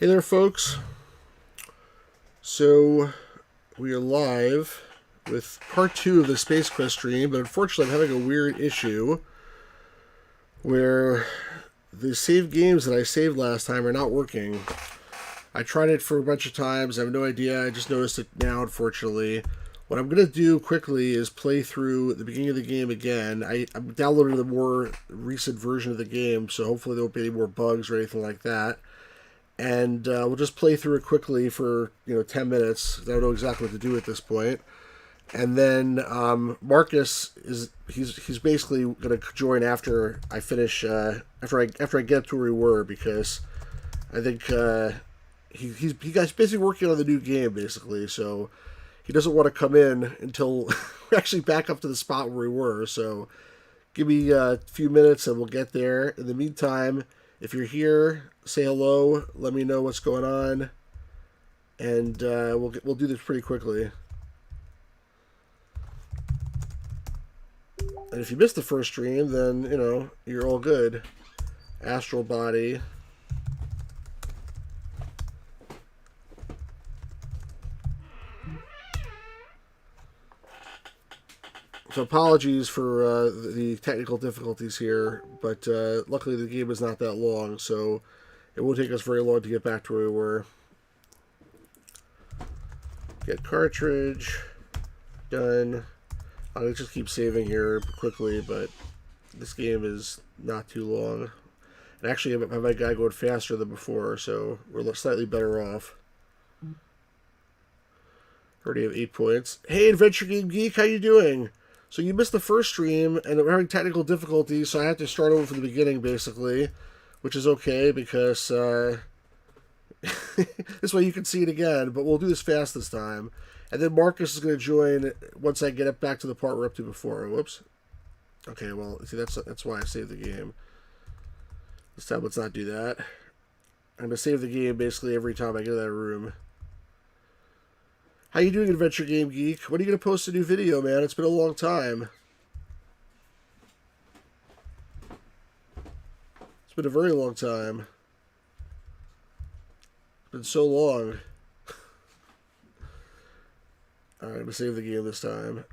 Hey there, folks. So, we are live with part two of the Space Quest stream, but unfortunately, I'm having a weird issue where the saved games that I saved last time are not working. I tried it for a bunch of times. I have no idea. I just noticed it now, unfortunately. What I'm going to do quickly is play through the beginning of the game again. I'm downloading the more recent version of the game, so hopefully there won't be any more bugs or anything like that. And we'll just play through it quickly for 10 minutes. I don't know exactly what to do at this point. And then Marcus he's basically going to join after I finish after I get to where we were, because I think he guy's busy working on the new game basically, so he doesn't want to come in until we're actually back up to the spot where we were. So give me a few minutes and we'll get there. In the meantime, if you're here, say hello. Let me know what's going on, and we'll do this pretty quickly. And if you missed the first stream, then you're all good. Astral body. So apologies for the technical difficulties here, but luckily the game is not that long, so it won't take us very long to get back to where we were. Get cartridge. Done. I'll just keep saving here quickly, but this game is not too long. And actually, I have my guy going faster than before, so we're slightly better off. Already have 8 points. Hey, Adventure Game Geek, how you doing? So you missed the first stream, and we're having technical difficulties, so I had to start over from the beginning, basically, which is okay, because this way you can see it again, but we'll do this fast this time. And then Marcus is going to join once I get it back to the part we're up to before. Whoops. Okay, well, see, that's why I saved the game. This time, let's not do that. I'm going to save the game basically every time I get out of that room. How you doing, Adventure Game Geek? When are you going to post a new video, man? It's been a long time. It's been a very long time. It's been so long. Alright, I'm going to save the game this time.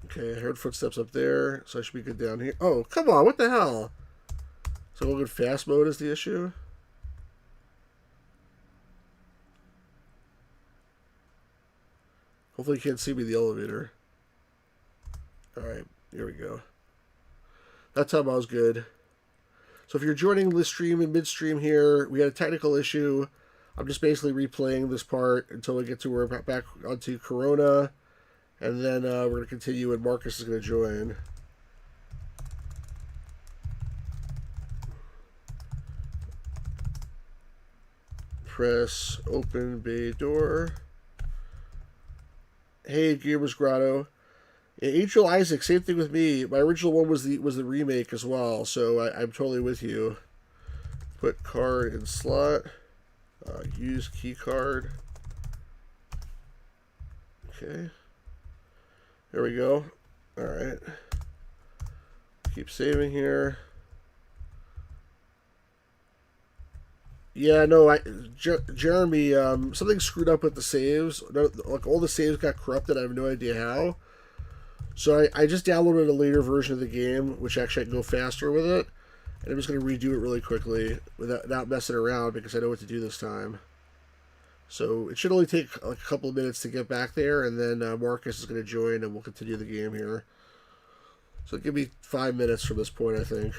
Okay, I heard footsteps up there, so I should be good down here. Oh, come on, what the hell? So we'll go fast mode is the issue? Hopefully you can't see me in the elevator. Alright, here we go. That time I was good. So if you're joining the stream in midstream here, we had a technical issue. I'm just basically replaying this part until we get to where we're back onto Corona. And then we're going to continue, and Marcus is going to join. Press open bay door. Hey, Gamers Grotto. Angel Isaac, same thing with me. My original one was the remake as well, so I'm totally with you. Put card in slot. Use key card. Okay. There we go. Alright. Keep saving here. Yeah, no, Jeremy, something screwed up with the saves. Like, all the saves got corrupted. I have no idea how. So I just downloaded a later version of the game, which actually I can go faster with it. And I'm just going to redo it really quickly without messing around, because I know what to do this time. So it should only take like a couple of minutes to get back there, and then Marcus is going to join, and we'll continue the game here. So give me 5 minutes from this point, I think.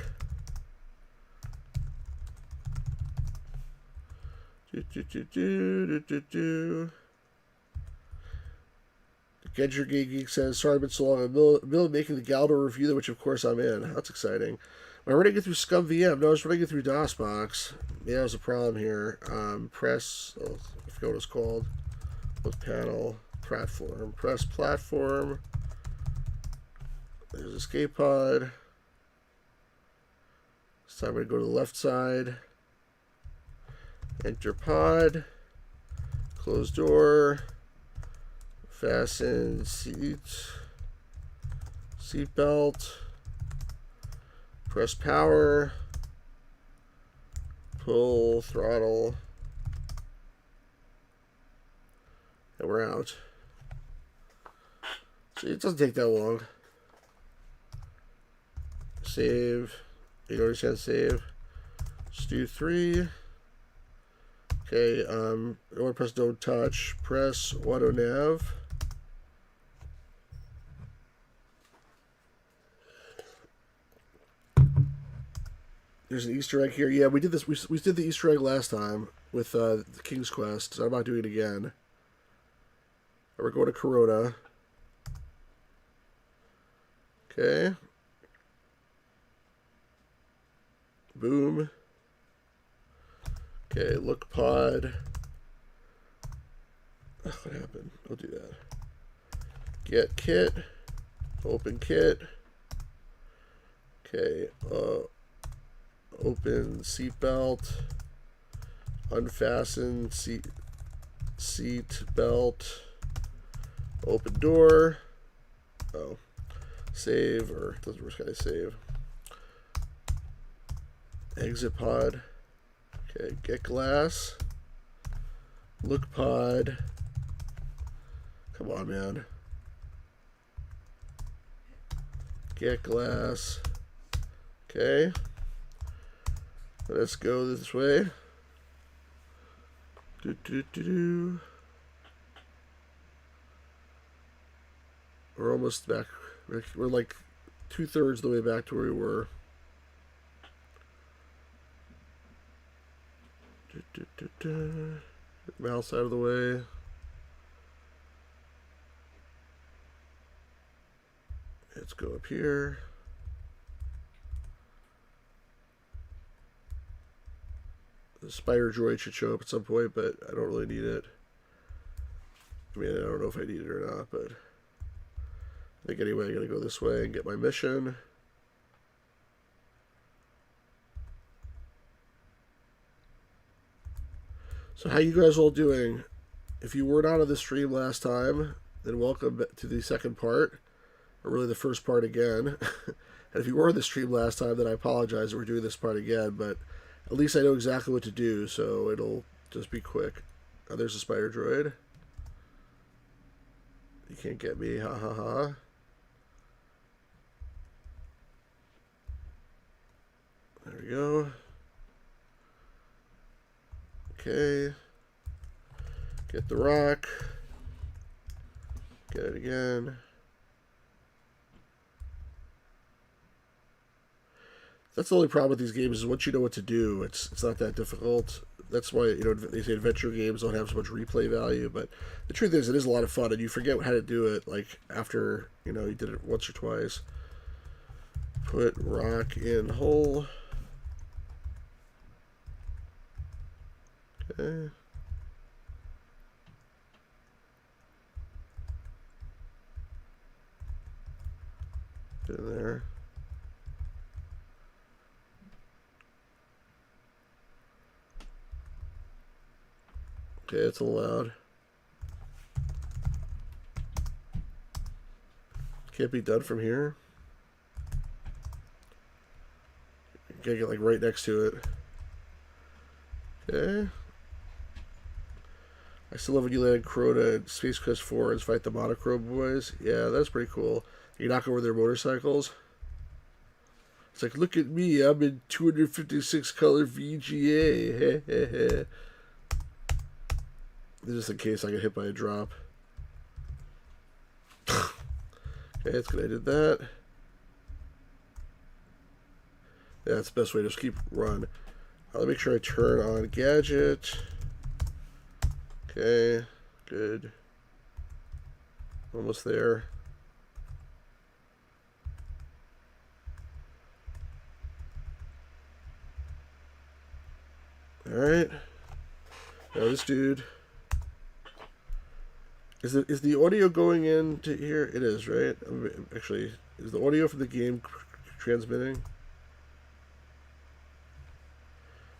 Gedger Geek says, sorry I've been so long. I'm middle of making the Galdor review, which of course I'm in. That's exciting. Am I running it through Scum VM? No, I was running it through DOSBox. Yeah, that was a problem here. Press, I forget what it's called. With panel, platform. Press platform. There's escape pod. This time we're going to go to the left side. Enter pod. Close door. Fasten seat belt. Press power. Pull throttle. And we're out. See, it doesn't take that long. Save. You don't understand save. Let's do 3. Okay, I want to press don't touch. Press auto nav. There's an Easter egg here. Yeah, we did this. We did the Easter egg last time with the King's Quest, so I'm not doing it again. We're going to Corona. Okay. Boom. Okay, look pod. Ugh, what happened? Don't do that. Get kit. Open kit. Okay, open seatbelt. Unfasten seat belt. Open door. Oh. Save, or doesn't work, gotta save. Exit pod. Okay, get glass. Look pod. Come on, man. Get glass. Okay. Let's go this way. We're almost back. We're like 2/3 of the way back to where we were. Mouse out of the way. Let's go up here. The spider droid should show up at some point, but I don't really need it. I mean, I don't know if I need it or not, but I think anyway, I gotta go this way and get my mission. So how you guys all doing? If you were not on the stream last time, then welcome to the second part, or really the first part again. And if you were on the stream last time, then I apologize that we're doing this part again, but at least I know exactly what to do, so it'll just be quick. Oh, there's a spider droid. You can't get me, ha ha ha. There we go. Okay. Get the rock. Get it again. That's the only problem with these games is once you know what to do, it's not that difficult. That's why, you know, they say adventure games don't have so much replay value, but the truth is it is a lot of fun, and you forget how to do it, like, after, you know, you did it once or twice. Put rock in hole. Okay. Get in there. Okay, it's allowed. Can't be done from here. Gotta get like right next to it. Okay. I still love when you land Crota and Space Quest 4 and fight the Monochrome boys. Yeah, that's pretty cool. You knock over their motorcycles. It's like, look at me, I'm in 256 color VGA. Just in case I get hit by a drop. Okay, that's good. I did that. Yeah, that's the best way. Just keep run. Let me make sure I turn on gadget. Okay, good. Almost there. Alright. Now this dude. Is the audio going into here? It is, right? Actually, is the audio from the game transmitting?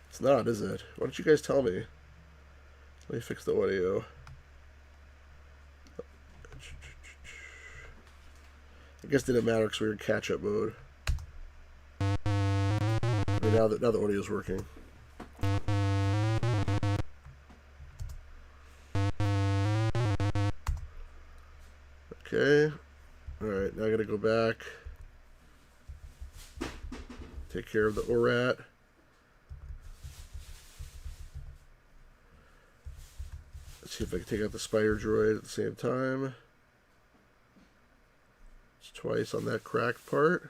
It's not, is it? Why don't you guys tell me? Let me fix the audio. I guess it didn't matter because we were in catch-up mode. now the audio's working. Okay. Alright, now I gotta go back. Take care of the ORAT. Let's see if I can take out the spider droid at the same time. It's twice on that cracked part.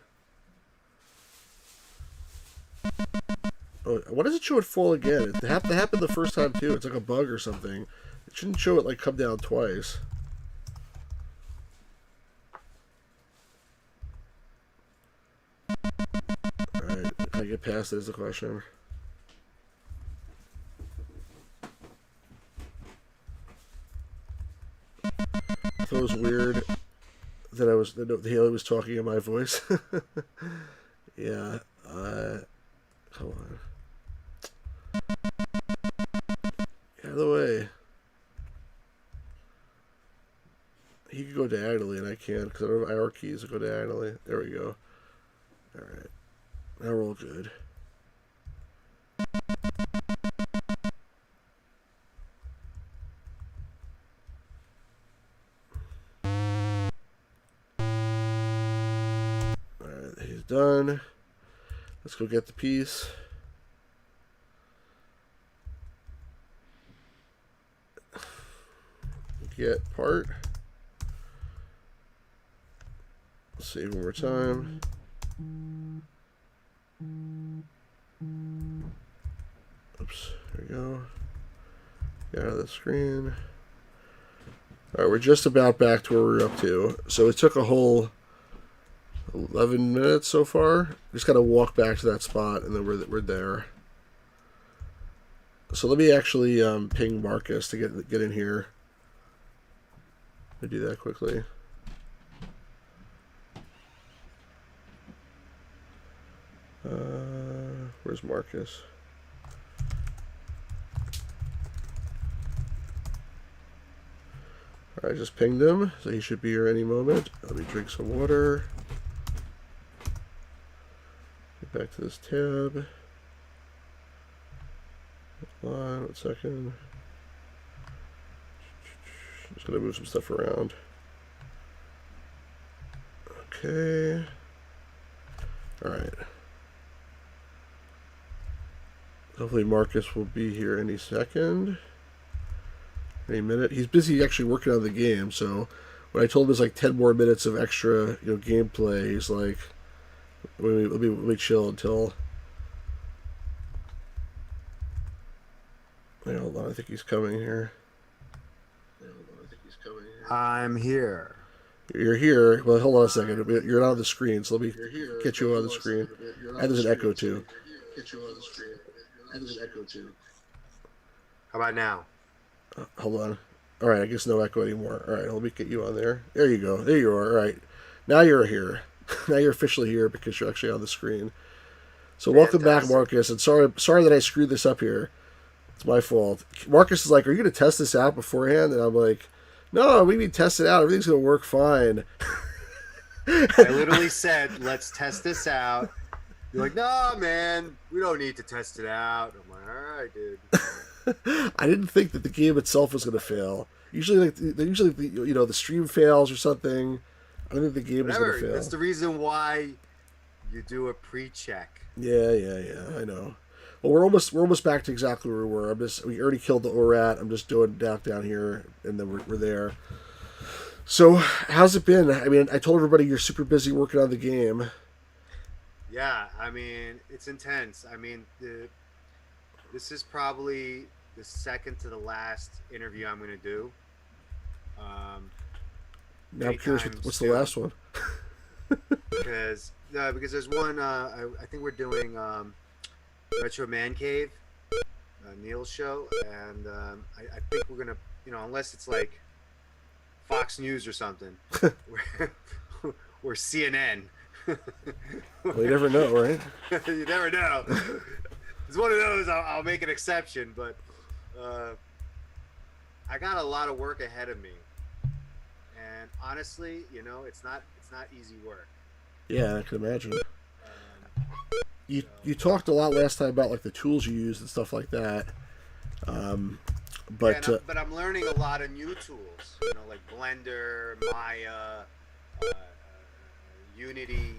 Oh, why does it show it fall again? It happened the first time too. It's like a bug or something. It shouldn't show it like come down twice. Alright, can I get past it is the question. I thought it was weird that Haley was talking in my voice. Yeah, come on. Get out of the way. He can go diagonally and I can't because I don't have IR keys to go diagonally. There we go. Alright. Now we're all good. Alright, he's done. Let's go get the piece. Get part. Save one more time. Oops, there we go. Get out of the screen. Alright, we're just about back to where we were up to. So it took a whole 11 minutes so far. Just gotta walk back to that spot and then we're there. So let me actually ping Marcus to get in here. Let me do that quickly. Where's Marcus? Alright, I just pinged him, so he should be here any moment. Let me drink some water. Get back to this tab. Hold on 1 second. Just gonna move some stuff around. Okay. Alright. Hopefully Marcus will be here any second. Any minute. He's busy actually working on the game, so when I told him it's like 10 more minutes of extra, gameplay, he's like, let me chill until. Wait, hold on, I think he's coming here. I'm here. You're here. Well, hold on a second. You're not on the screen, so let me get you on the screen. And there's an echo too. How about now? Hold on. All right, I guess no echo anymore. All right, let me get you on there. There you go. There you are. All right. Now you're here. Now you're officially here because you're actually on the screen. So welcome back, Marcus. And sorry that I screwed this up here. It's my fault. Marcus is like, "Are you going to test this out beforehand?" And I'm like, "No, we need to test it out. Everything's going to work fine." I literally said, "Let's test this out." You're like, "No, man, we don't need to test it out." I'm like, "All right, dude." I didn't think that the game itself was going to fail. Usually, the stream fails or something. I don't think the game is going to fail. That's the reason why you do a pre-check. Yeah. I know. Well, we're almost back to exactly where we were. We already killed the ORAT. I'm just doing down here, and then we're there. So, how's it been? I mean, I told everybody you're super busy working on the game. Yeah, I mean, it's intense. I mean, this is probably the second to the last interview I'm going to do. Now I'm curious, what's the last one? because there's one, I think we're doing Retro Man Cave, Neil's show, and I think we're going to, unless it's like Fox News or something, or CNN. Well, you never know, right? You never know. It's one of those. I'll make an exception, but I got a lot of work ahead of me, and honestly, it's not easy work. Yeah, I can imagine. you talked a lot last time about like the tools you use and stuff like that. Um, Yeah, but but I'm learning a lot of new tools. Like Blender, Maya, Unity,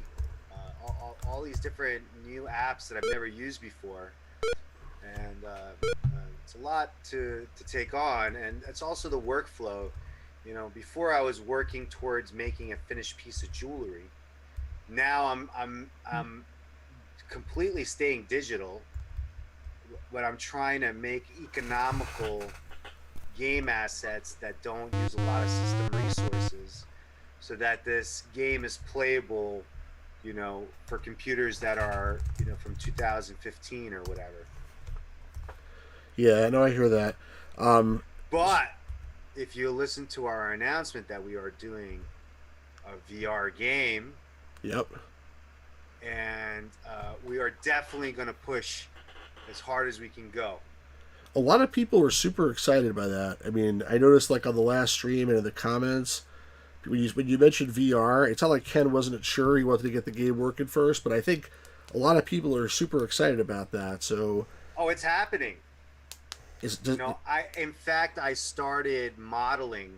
all these different new apps that I've never used before, and it's a lot to take on, and it's also the workflow. Before I was working towards making a finished piece of jewelry. Now I'm completely staying digital, but I'm trying to make economical game assets that don't use a lot of system resources, so that this game is playable, for computers that are, from 2015 or whatever. yeah, no, I hear that. Um, But if you listen to our announcement that we are doing a VR game, yep. and we are definitely going to push as hard as we can go. A lot of people were super excited by that. I mean, I noticed like on the last stream and in the comments when you mentioned VR, it's not like Ken wasn't sure he wanted to get the game working first, but I think a lot of people are super excited about that. So, Oh, it's happening. is I in fact I started modeling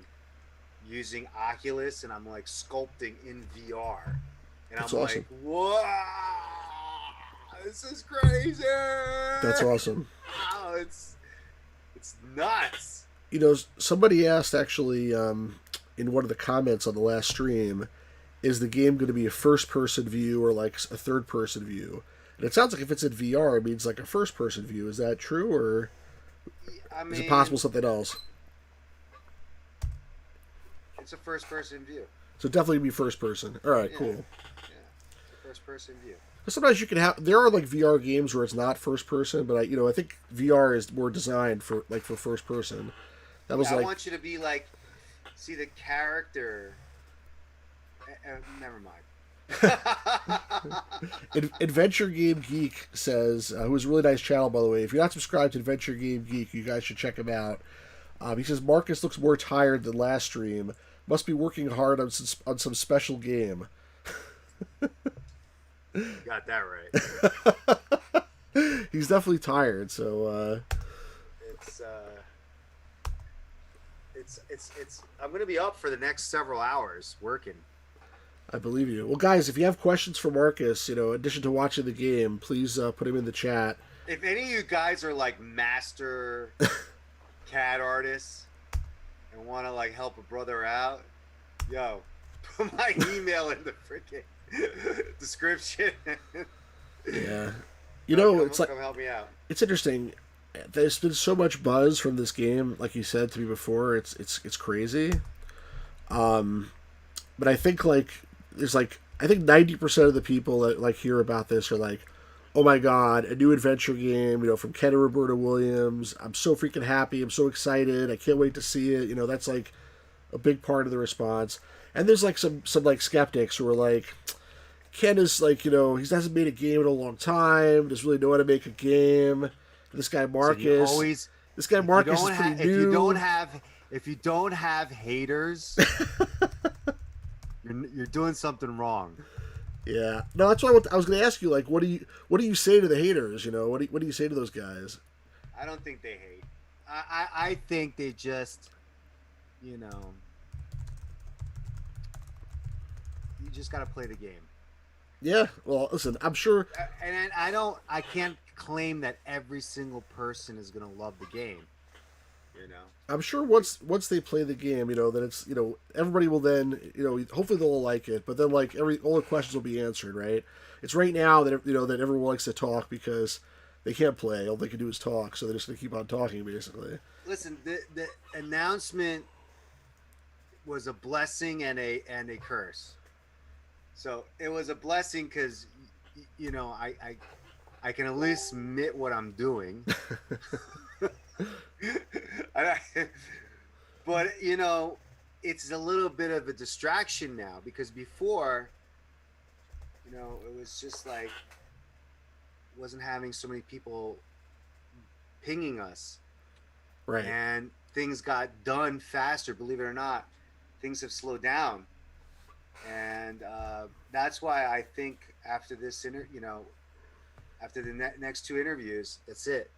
using Oculus, and I'm like sculpting in VR, and that's I'm awesome. like, whoa, this is crazy. That's awesome. Oh, it's nuts. Somebody asked actually in one of the comments on the last stream, is the game going to be a first-person view or like a third-person view? And it sounds like if it's in VR, it means like a first-person view. Is that true, or I is it mean, possible something else? it's a first person view. So definitely be first-person. All right, Yeah, cool. yeah, it's a first person view. Sometimes you can have there are like VR games where it's not first person, but I think VR is more designed for like for first person. That was Yeah, I like want you to be like, see the character. Never mind. Adventure Game Geek says, who's a really nice channel by the way. If you're not subscribed to Adventure Game Geek, you guys should check him out. He says Marcus looks more tired than last stream. Must be working hard on some special game. Got that right. He's definitely tired. So It's it's. I'm gonna be up for the next several hours working. I believe you. Well, guys, if you have questions for Marcus, in addition to watching the game, please put him in the chat. If any of you guys are like master CAD artists and want to like help a brother out, yo, put my email in the freaking description. Yeah, it's like come help me out. it's interesting. There's been so much buzz from this game, like you said to me before. It's crazy. But I think like there's like I think 90% of the people that like hear about this are like, oh my god, a new adventure game, from Ken and Roberta Williams. I'm so freaking happy. I'm so excited. I can't wait to see it. That's like a big part of the response. And there's like some like skeptics who are like, Ken is like, he hasn't made a game in a long time. Doesn't really know how to make a game. This guy Marcus, So always, this guy Marcus is pretty new. If you don't have haters, you're doing something wrong. Yeah, no, that's why I was going to ask you. Like, what do you say to the haters? What do you say to those guys? I don't think they hate. I think they just, you just got to play the game. Yeah, well, listen, I'm sure. And I can't claim that every single person is going to love the game. I'm sure once they play the game, that it's everybody will then hopefully they'll like it, but then like all the questions will be answered, right? It's right now that that everyone likes to talk because they can't play. All they can do is talk, so they're just gonna keep on talking basically. Listen, the announcement was a blessing and a curse. So it was a blessing because I can at least admit what I'm doing. But it's a little bit of a distraction now because before, it was just like wasn't having so many people pinging us, Right. and things got done faster. Believe it or not, things have slowed down, and that's why I think after this after the next two interviews, that's it.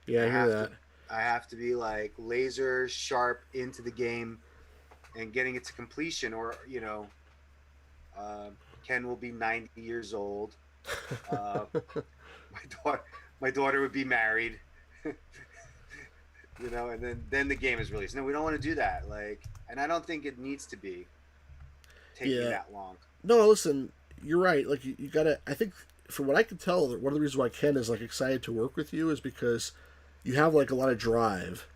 Yeah, I I hear have to that. I have to be like laser sharp into the game and getting it to completion, or uh, Ken will be 90 years old. Uh, my daughter my daughter would be married. And then the game is released. No, we don't want to do that. Like, and I don't think it needs to be taking Yeah. that long. No, listen, you're right. Like you gotta. I think from what I can tell, one of the reasons why Ken is like excited to work with you is because you have like a lot of drive,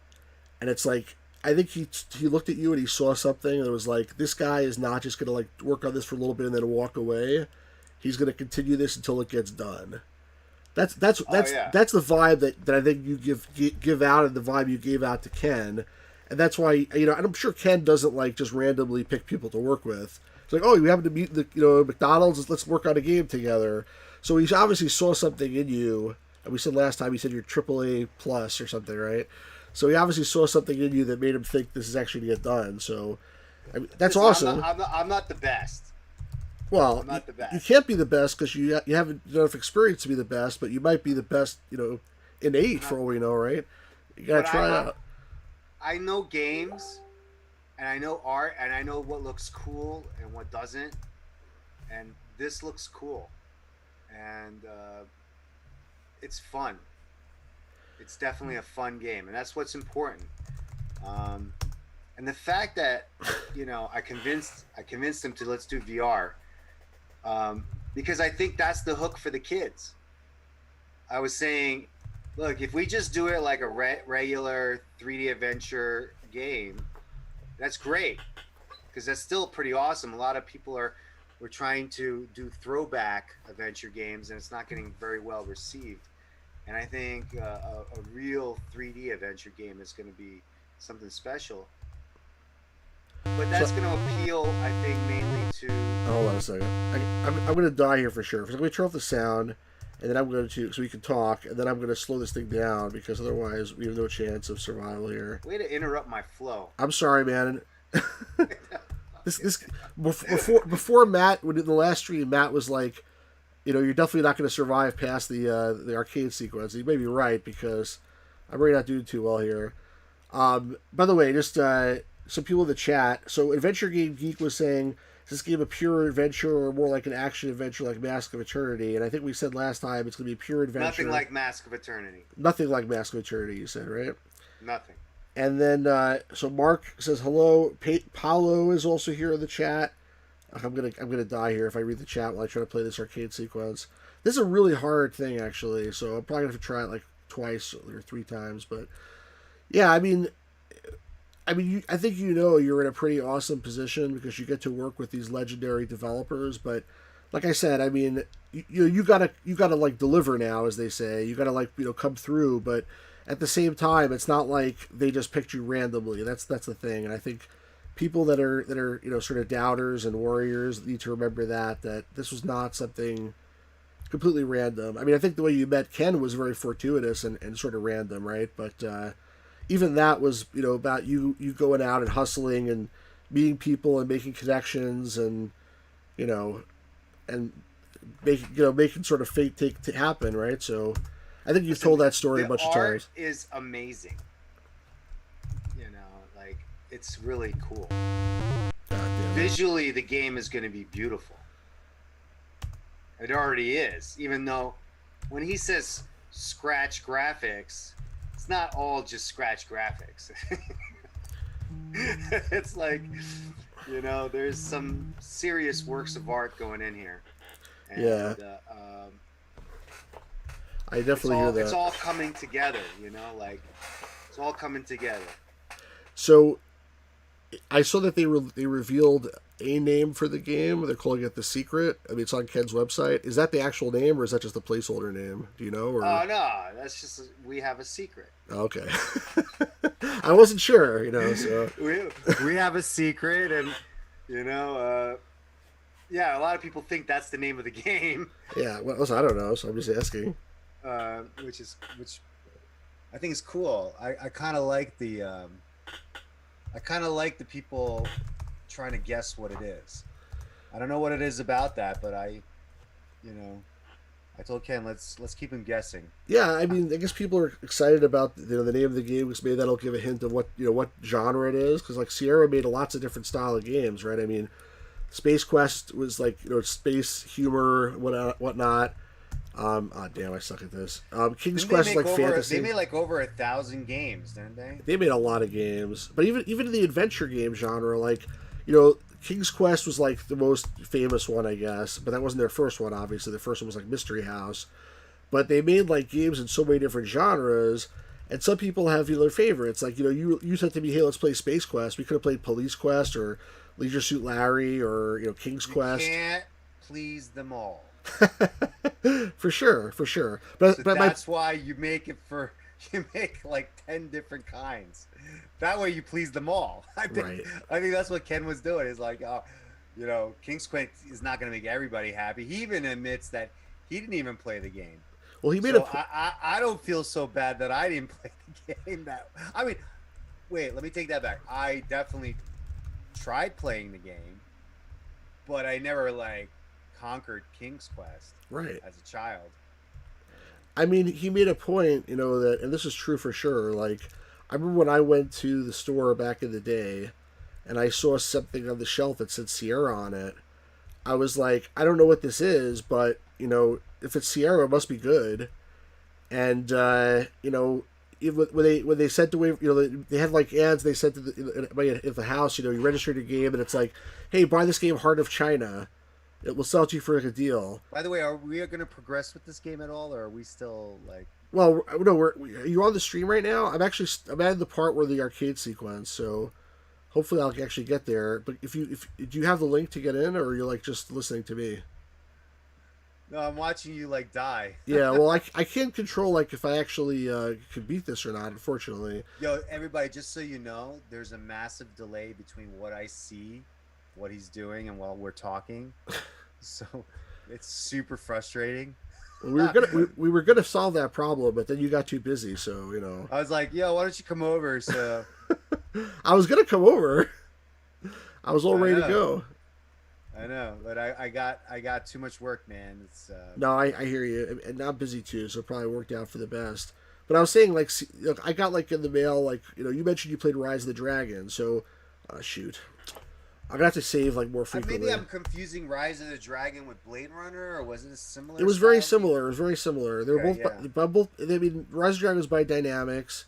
and it's like I think he looked at you and he saw something and it was like this guy is not just gonna like work on this for a little bit and then walk away. He's gonna continue this until it gets done. That's that's Oh that's yeah. that's the vibe that I think you give out, and the vibe you gave out to Ken, and that's why and I'm sure Ken doesn't like just randomly pick people to work with. It's like, oh, you happen to meet the McDonald's, let's work on a game together. So he obviously saw something in you, and we said last time he said you're AAA plus or something, right? So he obviously saw something in you that made him think this is actually going to get done. So I mean, that's Listen, awesome. I'm not the best. Well, I'm not the you best. can't be the best because you haven't enough experience to be the best, but you might be the best, innate Not, for all we know, right? You gotta but try it out. I know games, and I know art, and I know what looks cool and what doesn't. And this looks cool, and it's fun. It's definitely a fun game, and that's what's important. Um, and the fact that I convinced him to let's do VR, because I think that's the hook for the kids. I was saying, look, if we just do it like a regular 3D adventure game, that's great because that's still pretty awesome. A lot of people we're trying to do throwback adventure games, and it's not getting very well received. And I think a real 3D adventure game is going to be something special. But So, that's going to appeal, I think, mainly to. hold on a second. I'm gonna die here for sure. I'm gonna turn off the sound, and then I'm going to so we can talk, and then I'm gonna slow this thing down because otherwise we have no chance of survival here. Way to interrupt my flow. I'm sorry, man. This before Matt, when in the last stream, Matt was like, you're definitely not going to survive past the arcade sequence. He may be right because I'm really not doing too well here. By the way, just some people in the chat. So Adventure Game Geek was saying, is this game a pure adventure or more like an action adventure like Mask of Eternity? And I think we said last time it's going to be a pure adventure. Nothing like Mask of Eternity. Nothing like Mask of Eternity, you said, right? Nothing. And then, so Mark says hello. Paolo is also here in the chat. I'm gonna die here if I read the chat while I try to play this arcade sequence. This is a really hard thing, actually, so I'm probably gonna have to try it like twice or three times. But yeah, I think you're in a pretty awesome position because you get to work with these legendary developers. But like I said, you gotta like deliver now, as they say. You gotta like come through, but at the same time, it's not like they just picked you randomly. That's the thing, and I think people that are sort of doubters and warriors need to remember that this was not something completely random. I mean, I think the way you met Ken was very fortuitous and sort of random, right? But even that was about you going out and hustling and meeting people and making connections and and making sort of fate take to happen, right? So I think you've told that story a bunch of times. The art is amazing. Like it's really cool. God damn it. Visually, the game is going to be beautiful. It already is, even though when he says scratch graphics, it's not all just scratch graphics. It's like, there's some serious works of art going in here. And, Yeah. I definitely hear that. It's all coming together, like it's all coming together. So I saw that they revealed a name for the game. They're calling it The Secret. I mean, it's on Ken's website. Is that the actual name, or is that just the placeholder name? Do you know? Or... Oh no, that's just we have a secret. Okay, I wasn't sure. So we have a secret, and yeah, a lot of people think that's the name of the game. Yeah, well, I don't know, so I'm just asking. Which I think is cool. I kind of like the people trying to guess what it is. I don't know what it is about that, but I told Ken, let's keep him guessing. Yeah, I mean, I guess people are excited about the name of the game because maybe that'll give a hint of what genre it is. Because like Sierra made lots of different style of games, right? I mean, Space Quest was like space humor, whatnot. Oh damn, I suck at this. King's Didn't they Quest is make like over? fantasy. They made like over 1,000 games, didn't they? They made a lot of games, but even in the adventure game genre, like King's Quest was like the most famous one, I guess. But that wasn't their first one, obviously. The first one was like Mystery House. But they made like games in so many different genres, and some people have their favorites. Like you said to me, "Hey, let's play Space Quest." We could have played Police Quest or Leisure Suit Larry or King's Quest. You can't please them all. For sure, for sure. But So but that's why you make it for you make like 10 different kinds. That way you please them all. Right. I think that's what Ken was doing. Is like, King's Quest is not going to make everybody happy. He even admits that he didn't even play the game. Well, he made So I don't feel so bad that I didn't play the game. Wait, let me take that back. I definitely tried playing the game, but I never like conquered King's Quest right. as a child. I mean, he made a point, that, and this is true for sure. Like, I remember when I went to the store back in the day, and I saw something on the shelf that said Sierra on it. I was like, I don't know what this is, but if it's Sierra, it must be good. And when they sent away, they had like ads they sent to the house. You registered your game, and it's like, hey, buy this game, Heart of China. It will sell it to you for like a deal. By the way, are we going to progress with this game at all, or are we still like? Well, no, are you on the stream right now? I'm at the part where the arcade sequence, so hopefully I'll actually get there. But if do you have the link to get in, or are you like just listening to me? No, I'm watching you like die. Yeah, well, I can't control like if I actually could beat this or not. Unfortunately. Yo, everybody, just so you know, there's a massive delay between what I see, what he's doing, and while we're talking. So it's super frustrating. We were gonna solve that problem, but then you got too busy. So I was like, "Yo, why don't you come over?" So I was gonna come over. I was all ready to go. I know, but I got too much work, man. It's No, I hear you, and I'm busy too, so it probably worked out for the best. But I was saying, like, look, I got like in the mail, like you mentioned you played Rise of the Dragon, so shoot. I'm gonna have to save like more frequently. Maybe I'm confusing Rise of the Dragon with Blade Runner, or was it a similar? It was very similar. It was very similar. They were both. I mean, Rise of the Dragon was by Dynamics,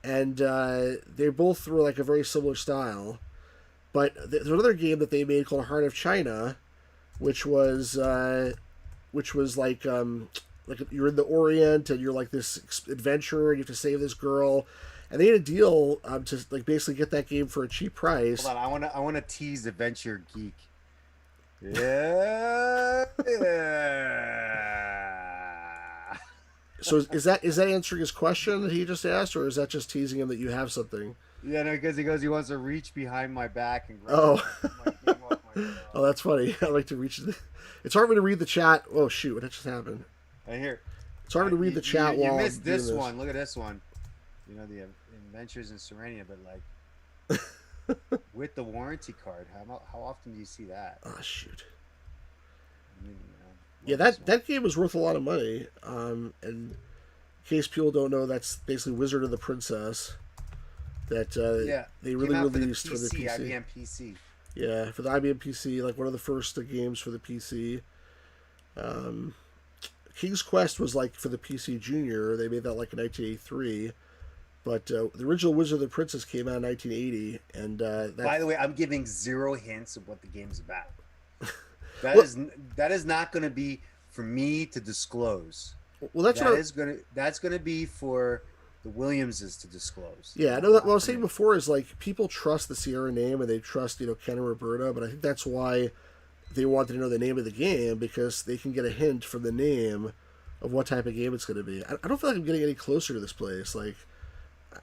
and they both were like a very similar style. But there's another game that they made called Heart of China, which was like you're in the Orient and you're like this adventurer and you have to save this girl. And they had a deal to like basically get that game for a cheap price. Hold on, I want to tease Adventure Geek. Yeah. So is that answering his question that he just asked, or is that just teasing him that you have something? Yeah, no, because he wants to reach behind my back and grab my game off my oh, that's funny. I like to reach. It's hard for me to read the chat. Oh shoot, what just happened? I hear. It's hard to read the chat while you missed this doing one. Look at this one. The Adventures in Serenia, but like with the warranty card. How often do you see that? Oh shoot. I mean, yeah, that game was worth a lot of money. And in case people don't know, that's basically Wizard of the Princess. That they really released for the PC. IBM PC. Yeah, for the IBM PC, like one of the first games for the PC. King's Quest was like for the PC Junior. They made that like in 1983. But the original Wizard of the Princess came out in 1980, and by the way, I'm giving zero hints of what the game's about. That is not going to be for me to disclose. Well, that's going to be for the Williamses to disclose. Yeah, I know that. What I was saying before is like people trust the Sierra name and they trust Ken and Roberta, but I think that's why they wanted to know the name of the game, because they can get a hint from the name of what type of game it's going to be. I don't feel like I'm getting any closer to this place. Like,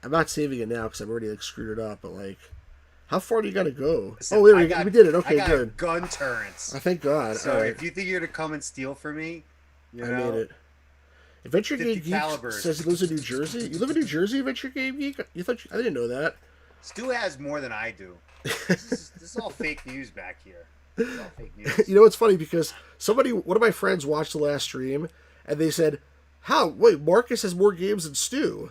I'm not saving it now because I've already like screwed it up. But like, how far do you got to go? Listen, oh, there we did it. Okay, I got good. Gun turrets. Oh, thank God. So if you think you're gonna come and steal from me, I made it. Adventure Game Geek says he lives in New Jersey. You live in New Jersey, Adventure Game Geek? I didn't know that. Stu has more than I do. This is all fake news back here. It's all fake news. It's funny because one of my friends watched the last stream, And they said, how? Wait, Marcus has more games than Stu.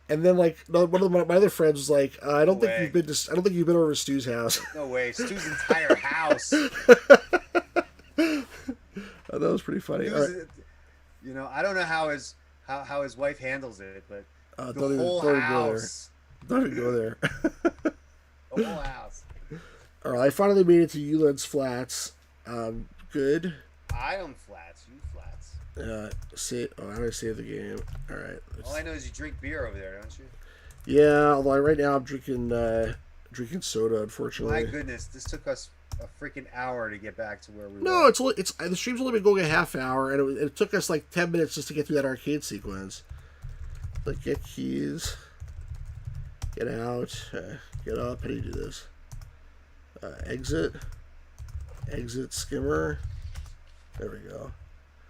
And then like one of my other friends was like, I don't think you've been to, I don't think you've been over to Stu's house. No way, Stu's entire house. Oh, that was pretty funny. Right. You know, I don't know how his wife handles it, but the whole house. Don't even go there. The whole house. All right, I finally made it to Euland's Flats. Good. I own Flats. You Flats. How do I save the game? All right. All I know is you drink beer over there, don't you? Yeah, although right now I'm drinking soda. Unfortunately. My goodness, this took us a freaking hour to get back to where we were. No, the stream's only been going a half hour, and it took us like 10 minutes just to get through that arcade sequence. Like, get keys, get out, get up. How do you do this? Exit skimmer. There we go.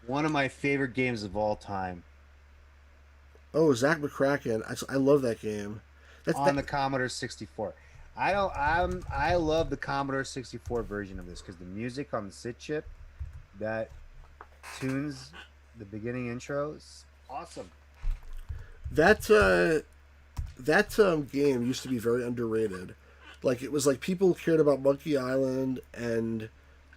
One of my favorite games of all time. Oh, Zach McCracken. I love that game. The Commodore 64. I love the Commodore 64 version of this because the music on the SID chip that tunes the beginning intro is awesome. That game used to be very underrated. Like, it was like people cared about Monkey Island and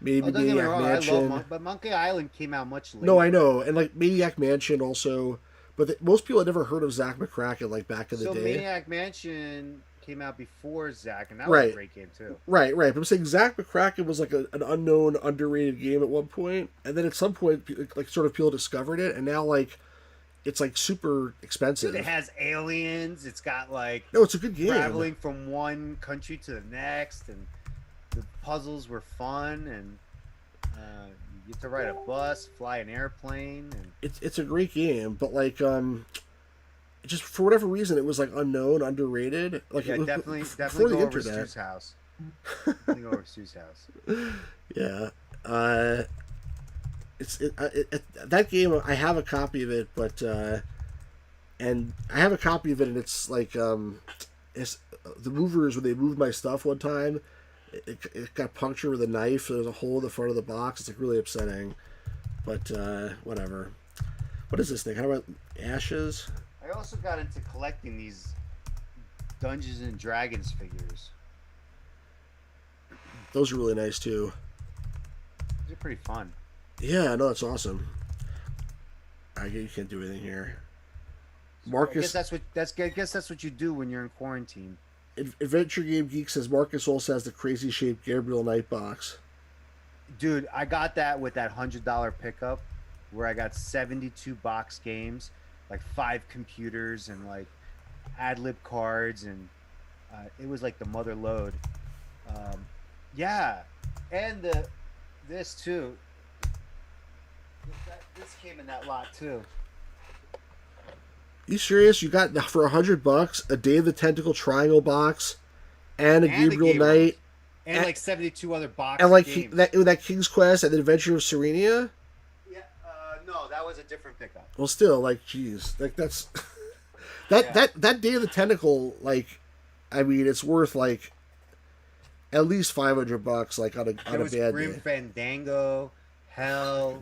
maybe Maniac Mansion. But Monkey Island came out much later. No, I know, and like Maniac Mansion also. But most people had never heard of Zach McCracken like back in the day. So Maniac Mansion came out before Zach, and that was a great game too. Right. But I'm saying Zach McCracken was like an unknown, underrated game at one point, and then at some point, like sort of people discovered it, and now like it's like super expensive. Dude, it has aliens. It's got like it's a good game. Traveling from one country to the next, and the puzzles were fun, and you get to ride a bus, fly an airplane, and it's a great game. But like just for whatever reason, it was like unknown, underrated. Like definitely before the go internet. Over Stu's house. Definitely go over Stu's house. Yeah. That game, I have a copy of it, but and it's like it's the movers when they moved my stuff one time, it got punctured with a knife. So there's a hole in the front of the box. It's like really upsetting, but whatever. What is this thing? How do I ashes? I also got into collecting these Dungeons and Dragons figures. Those are really nice too. They're pretty fun. Yeah, no, that's awesome. You can't do anything here. Marcus, I guess that's what you do when you're in quarantine. Adventure Game Geek says Marcus also has the crazy shaped Gabriel Knight box. Dude, I got that with that $100 pickup, where I got 72 box games, like 5 computers and like ad-lib cards, and it was like the mother load. Yeah, and this too. This came in that lot too. You serious? You got for $100 a Day of the Tentacle Triangle box, and a Gabriel Knight, and like 72 other boxes, and like games. that King's Quest and the Adventure of Serenia. Yeah, no, that was a different pickup. Well, still, like, geez, like that's that Day of the Tentacle, like, I mean, it's worth like at least $500, like on a bad day. Grim Fandango, Hell,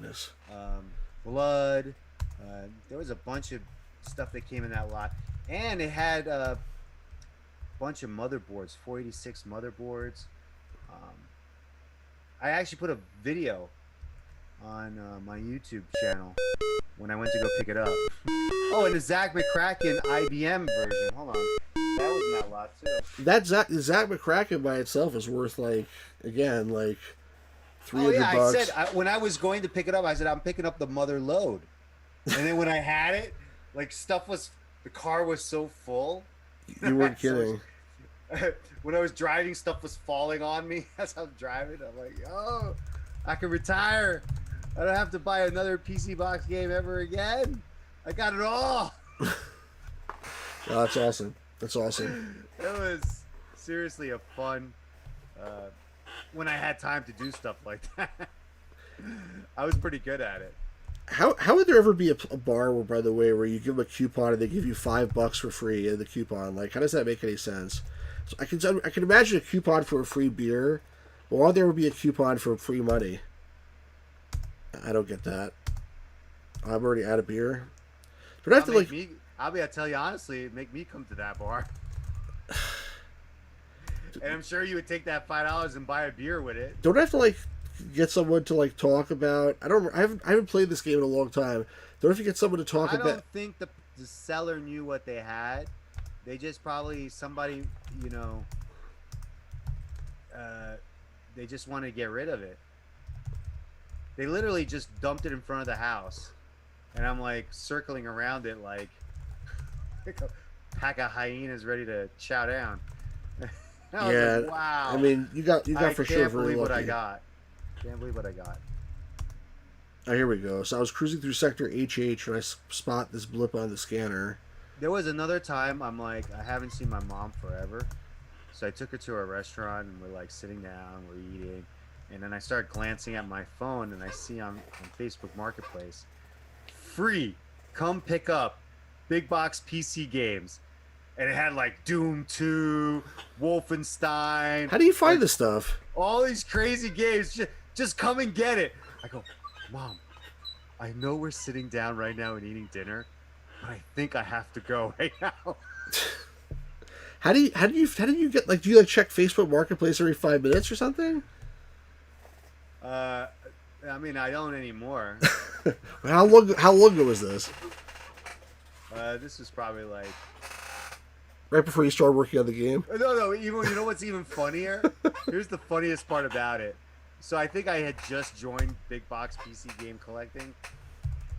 Blood. There was a bunch of stuff that came in that lot, and it had a bunch of motherboards, 486 motherboards. I actually put a video on my YouTube channel when I went to go pick it up. Oh, and the Zach McCracken IBM version. Hold on, that was in that lot too. That Zach McCracken by itself is worth like $300. Oh yeah, I said when I was going to pick it up, I said I'm picking up the mother load, and then when I had it, like the car was so full. You weren't kidding. When I was driving, stuff was falling on me as I was driving. I'm like, oh, I can retire. I don't have to buy another PC box game ever again. I got it all. Oh, that's awesome. That's awesome. It was seriously a fun. When I had time to do stuff like that, I was pretty good at it. How would there ever be a bar where, by the way, where you give them a coupon and they give you $5 for free in the coupon? Like, how does that make any sense? So I can imagine a coupon for a free beer, but why there would be a coupon for free money? I don't get that. I'm already out of beer. But I have I'll to make like. me. I'll tell you honestly, make me come to that bar. And I'm sure you would take that $5 and buy a beer with it. Don't I have to like get someone to like talk about? I don't. I haven't played this game in a long time. Don't have to get someone to talk I about. don't think the seller knew what they had. They just probably somebody, you know, uh, they just wanted to get rid of it. They literally just dumped it in front of the house, and I'm like circling around it like a pack of hyenas ready to chow down. I was Yeah, like, wow. I mean, you got I for sure can't very believe lucky. what I got. Can't believe what I got. Oh, here we go. So I was cruising through sector HH and I spot this blip on the scanner. There was another time I'm like, I haven't seen my mom forever. So I took her to a restaurant and we're like sitting down, we're eating. And then I start glancing at my phone and I see on Facebook Marketplace, free, come pick up big box PC games. And it had like Doom 2, Wolfenstein, How do you find like this stuff? all these crazy games. Just come and get it. I go, Mom, I know we're sitting down right now and eating dinner, but I think I have to go right now. How do you get like? Do you like check Facebook Marketplace every 5 minutes or something? Uh, I mean, I don't anymore. How long ago was this? This was probably like Right before you started working on the game? no. Even you know what's even funnier? Here's the funniest part about it. So I think I had just joined Big Box PC Game Collecting,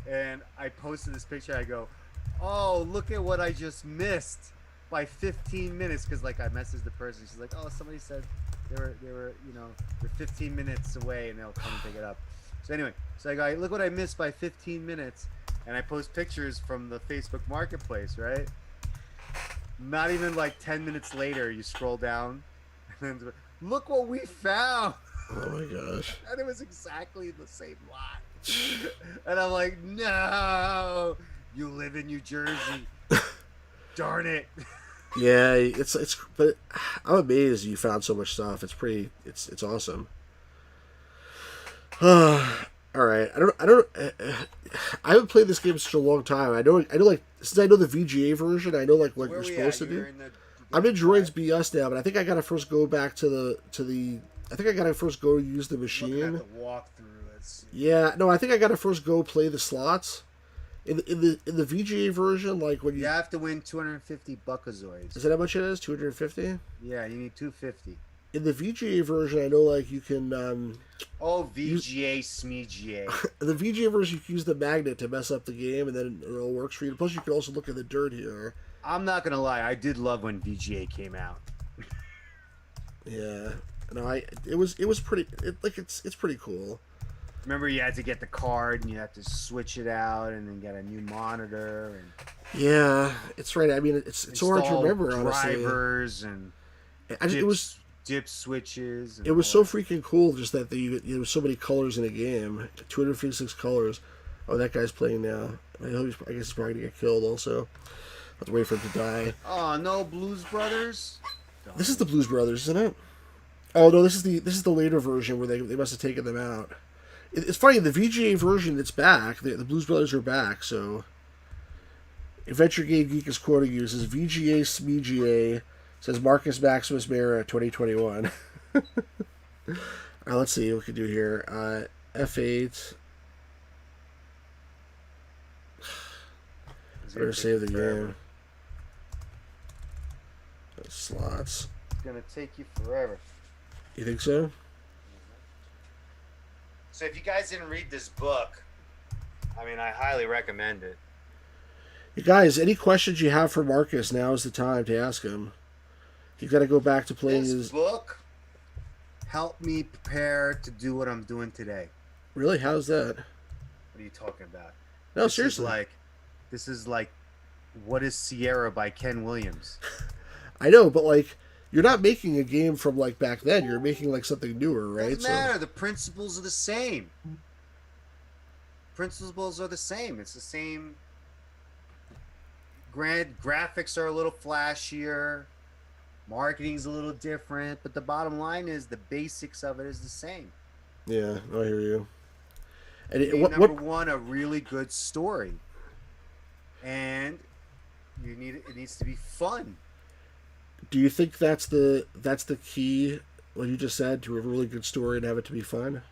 and I posted this picture. I go, "Oh, look at what I just missed by 15 minutes." Because like I messaged the person. She's like, "Oh, somebody said they were they're 15 minutes away and they'll come and pick it up." So anyway, so I go, "Look what I missed by 15 minutes," and I post pictures from the Facebook Marketplace, right? Not even like 10 minutes later, you scroll down, and then look what we found. Oh my gosh! And it was exactly the same lot. And I'm like, no, you live in New Jersey. Darn it. Yeah, but I'm amazed you found so much stuff. It's awesome. All right, I haven't played this game in such a long time. I know like since I know the VGA version, I know like what Where you're we supposed at? to You're do. in the I'm in Droid's BS now, but I think I gotta first go back to the. I think I gotta first go use the looking at machine. the walkthrough. Let's see. Yeah, no, I think I gotta first go play the slots. In the VGA version, like when You have to win 250 Buckazoids. is that how much it is? 250. Yeah, you need 250. In the VGA version, I know like you can. Oh, VGA, SMEGA. In the VGA version, you can use the magnet to mess up the game, and then it all works for you. Plus, you can also look at the dirt here. I'm not gonna lie, I did love when VGA came out. Yeah, no, it was pretty. It's pretty cool. Remember, you had to get the card and you had to switch it out and then get a new monitor and Yeah, it's right. I mean, it's so hard to install remember, honestly. drivers and It was dip switches. And it was all so that. freaking cool just that there was so many colors in a game. 256 colors. Oh, that guy's playing now. I guess he's probably gonna get killed. Also, I have to wait for him to die. Oh no, Blues Brothers. This is the Blues Brothers, isn't it? Oh no, this is the later version where they must have taken them out. It's funny, the VGA version, it's back. The Blues Brothers are back, so... Adventure Game Geek is quoting you. It says, VGA SMEGA, says Marcus Maximus Mera, 2021. Let's see what we can do here. F8. Better save the game. Slots. It's gonna take you forever. You think so? So if you guys didn't read this book, I mean, I highly recommend it. You guys, any questions you have for Marcus, now is the time to ask him. You've got to go back to playing This book helped me prepare to do what I'm doing today. Really? How's that? What are you talking about? No, This seriously. This is like What is Sierra by Ken Williams. I know, but like, you're not making a game from like back then. You're making like something newer, right? Doesn't matter. The principles are the same. Principles are the same. It's the same. Graphics are a little flashier. Marketing's a little different, but the bottom line is the basics of it is the same. Yeah, I hear you. And You need number one, a really good story, and it needs to be fun. do you think that's the key? What you just said, to a really good story and have it to be fun.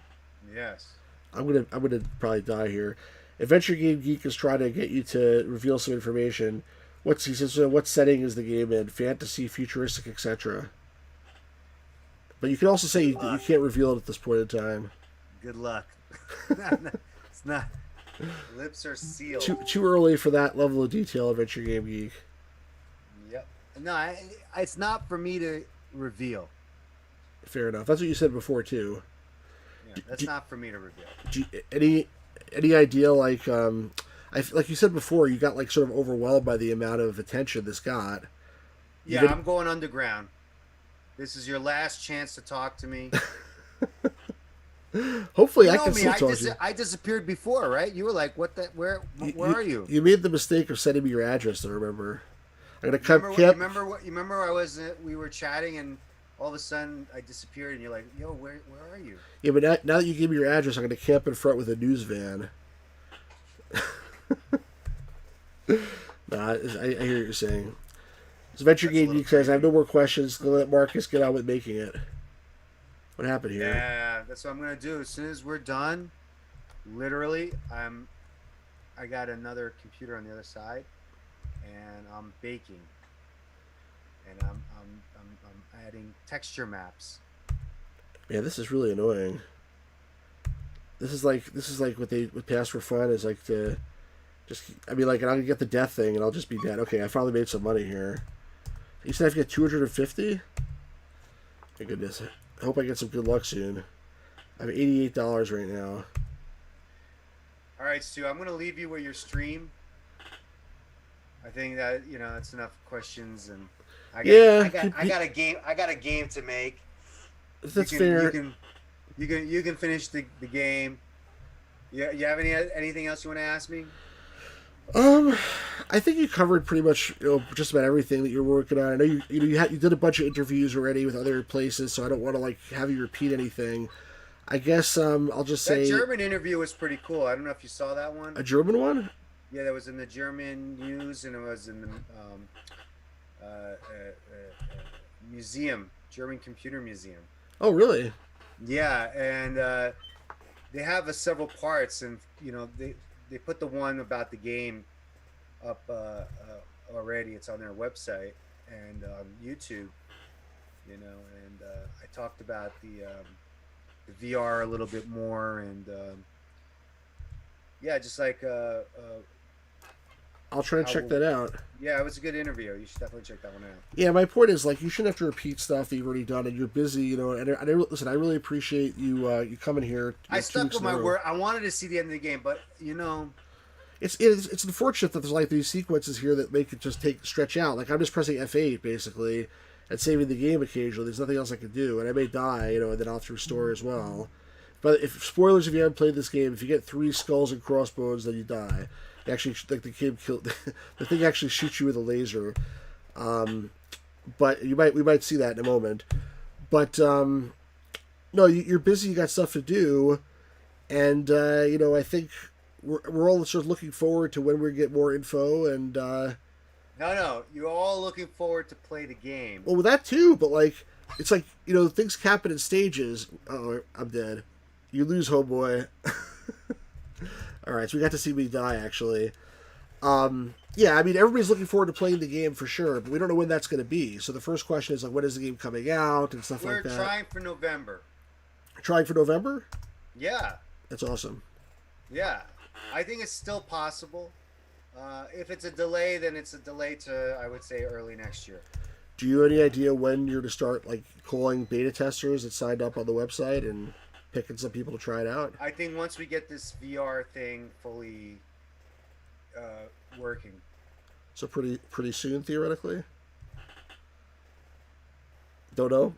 Yes. I'm gonna probably die here. Adventure Game Geek is trying to get you to reveal some information. He says, so what setting is the game in? Fantasy, futuristic, etc. But you can also say that you can't reveal it at this point in time. Good luck. It's not. Lips are sealed. Too early for that level of detail, Adventure Game Geek. Yep. No, it's not for me to reveal. Fair enough. That's what you said before too. Yeah, that's not for me to reveal. Any idea, like like you said before, you got like sort of overwhelmed by the amount of attention this got. Yeah, I'm going underground. This is your last chance to talk to me. Hopefully, I can still talk to you. I disappeared before, right? You were like, "What? Where are you?" You made the mistake of sending me your address. I remember. I'm gonna come. You remember? I was. We were chatting, and all of a sudden, I disappeared, and you're like, "Yo, where are you?" Yeah, but now that you gave me your address, I'm gonna camp in front with a news van. Nah, I hear what you're saying. So Venture Game Geek says, I have no more questions. Gonna let Marcus get on with making it. What happened here? Yeah, that's what I'm gonna do. As soon as we're done, literally, I got another computer on the other side, and I'm baking, and I'm adding texture maps. Man, this is really annoying. This is like what Pass for Fun is like to just. I mean, like, and I'll get the death thing, and I'll just be dead. Okay, I finally made some money here. You said I have to get 250. My goodness, I hope I get some good luck soon. I have $88 right now. All right, Stu, I'm gonna leave you with your stream. I think that that's enough questions, and I got a game to make. That's fair. You can finish the game. You have anything else you want to ask me? I think you covered pretty much just about everything that you're working on. I know you did a bunch of interviews already with other places, so I don't want to like have you repeat anything. I guess I'll just say that German interview was pretty cool. I don't know if you saw that one. A German one? Yeah, that was in the German news, and it was in the museum, German Computer Museum. Oh, really? Yeah, and they have several parts, and they put the one about the game up already. It's on their website and on YouTube. And I talked about the VR a little bit more, and yeah, just like I'll try and check that out. Yeah, it was a good interview. You should definitely check that one out. Yeah, my point is, like, you shouldn't have to repeat stuff that you've already done, and you're busy, And listen, I really appreciate you coming here. I stuck with my word. I wanted to see the end of the game, but it's unfortunate that there's like these sequences here that make it just stretch out. Like, I'm just pressing F8 basically and saving the game occasionally. There's nothing else I can do, and I may die, and then I'll through story as well. But spoilers, if you haven't played this game, if you get 3 skulls and crossbones, then you die. Actually, like the thing actually shoots you with a laser. But we might see that in a moment. But no, you're busy. You got stuff to do, and I think we're all sort of looking forward to when we get more info. And no, you're all looking forward to play the game. Well, that too. But like, it's like things happen in stages. Oh, I'm dead. You lose, homeboy. All right, so we got to see me die, actually. Yeah, I mean, everybody's looking forward to playing the game for sure, but we don't know when that's going to be. So the first question is, like, when is the game coming out and stuff like that? We're trying for November. Trying for November? Yeah. That's awesome. Yeah. I think it's still possible. If it's a delay, then it's a delay to, I would say, early next year. Do you have any idea when you're to start, like, calling beta testers that signed up on the website and picking some people to try it out? I think once we get this VR thing fully working. So pretty soon, theoretically? Don't know.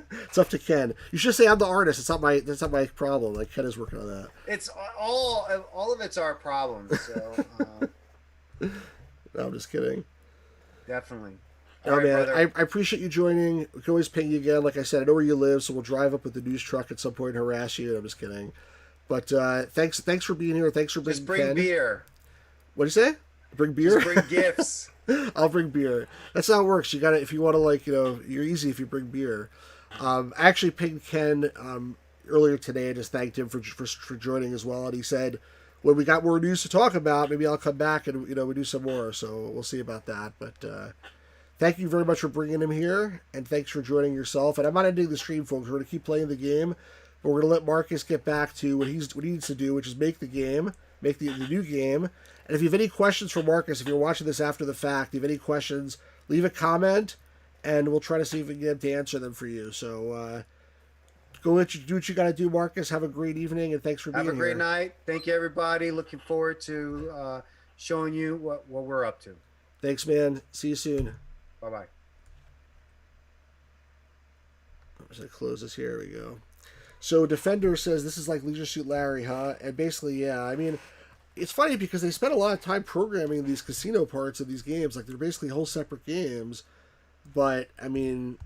It's up to Ken. You should say I'm the artist. That's not my problem. Like, Ken is working on that. It's all of it's our problem. So. No, I'm just kidding. Definitely. Oh, right, man, I appreciate you joining. We can always ping you again. Like I said, I know where you live, so we'll drive up with the news truck at some point and harass you. I'm just kidding. But thanks for being here. Thanks for Just bringing bring Ken. beer. What do you say? Bring beer? Just bring gifts. I'll bring beer. That's how it works. You got to, if you want to, like, you're easy if you bring beer. I actually pinged Ken earlier today and just thanked him for joining as well. And he said, when we got more news to talk about, maybe I'll come back and we do some more. So we'll see about that. But thank you very much for bringing him here, and thanks for joining yourself. And I'm not ending the stream, folks. We're going to keep playing the game, but we're going to let Marcus get back to what he needs to do, which is make the game, make the new game. And if you have any questions for Marcus, if you're watching this after the fact, if you have any questions, leave a comment, and we'll try to see if we can get him to answer them for you. So go do what you got to do, Marcus. Have a great evening, and thanks for being here. Have a great night. Thank you, everybody. Looking forward to showing you what we're up to. Thanks, man. See you soon. Bye-bye. I'm just going to close this here. There we go. So Defender says, this is like Leisure Suit Larry, huh? And basically, yeah. I mean, it's funny because they spend a lot of time programming these casino parts of these games. Like, they're basically whole separate games. But, I mean,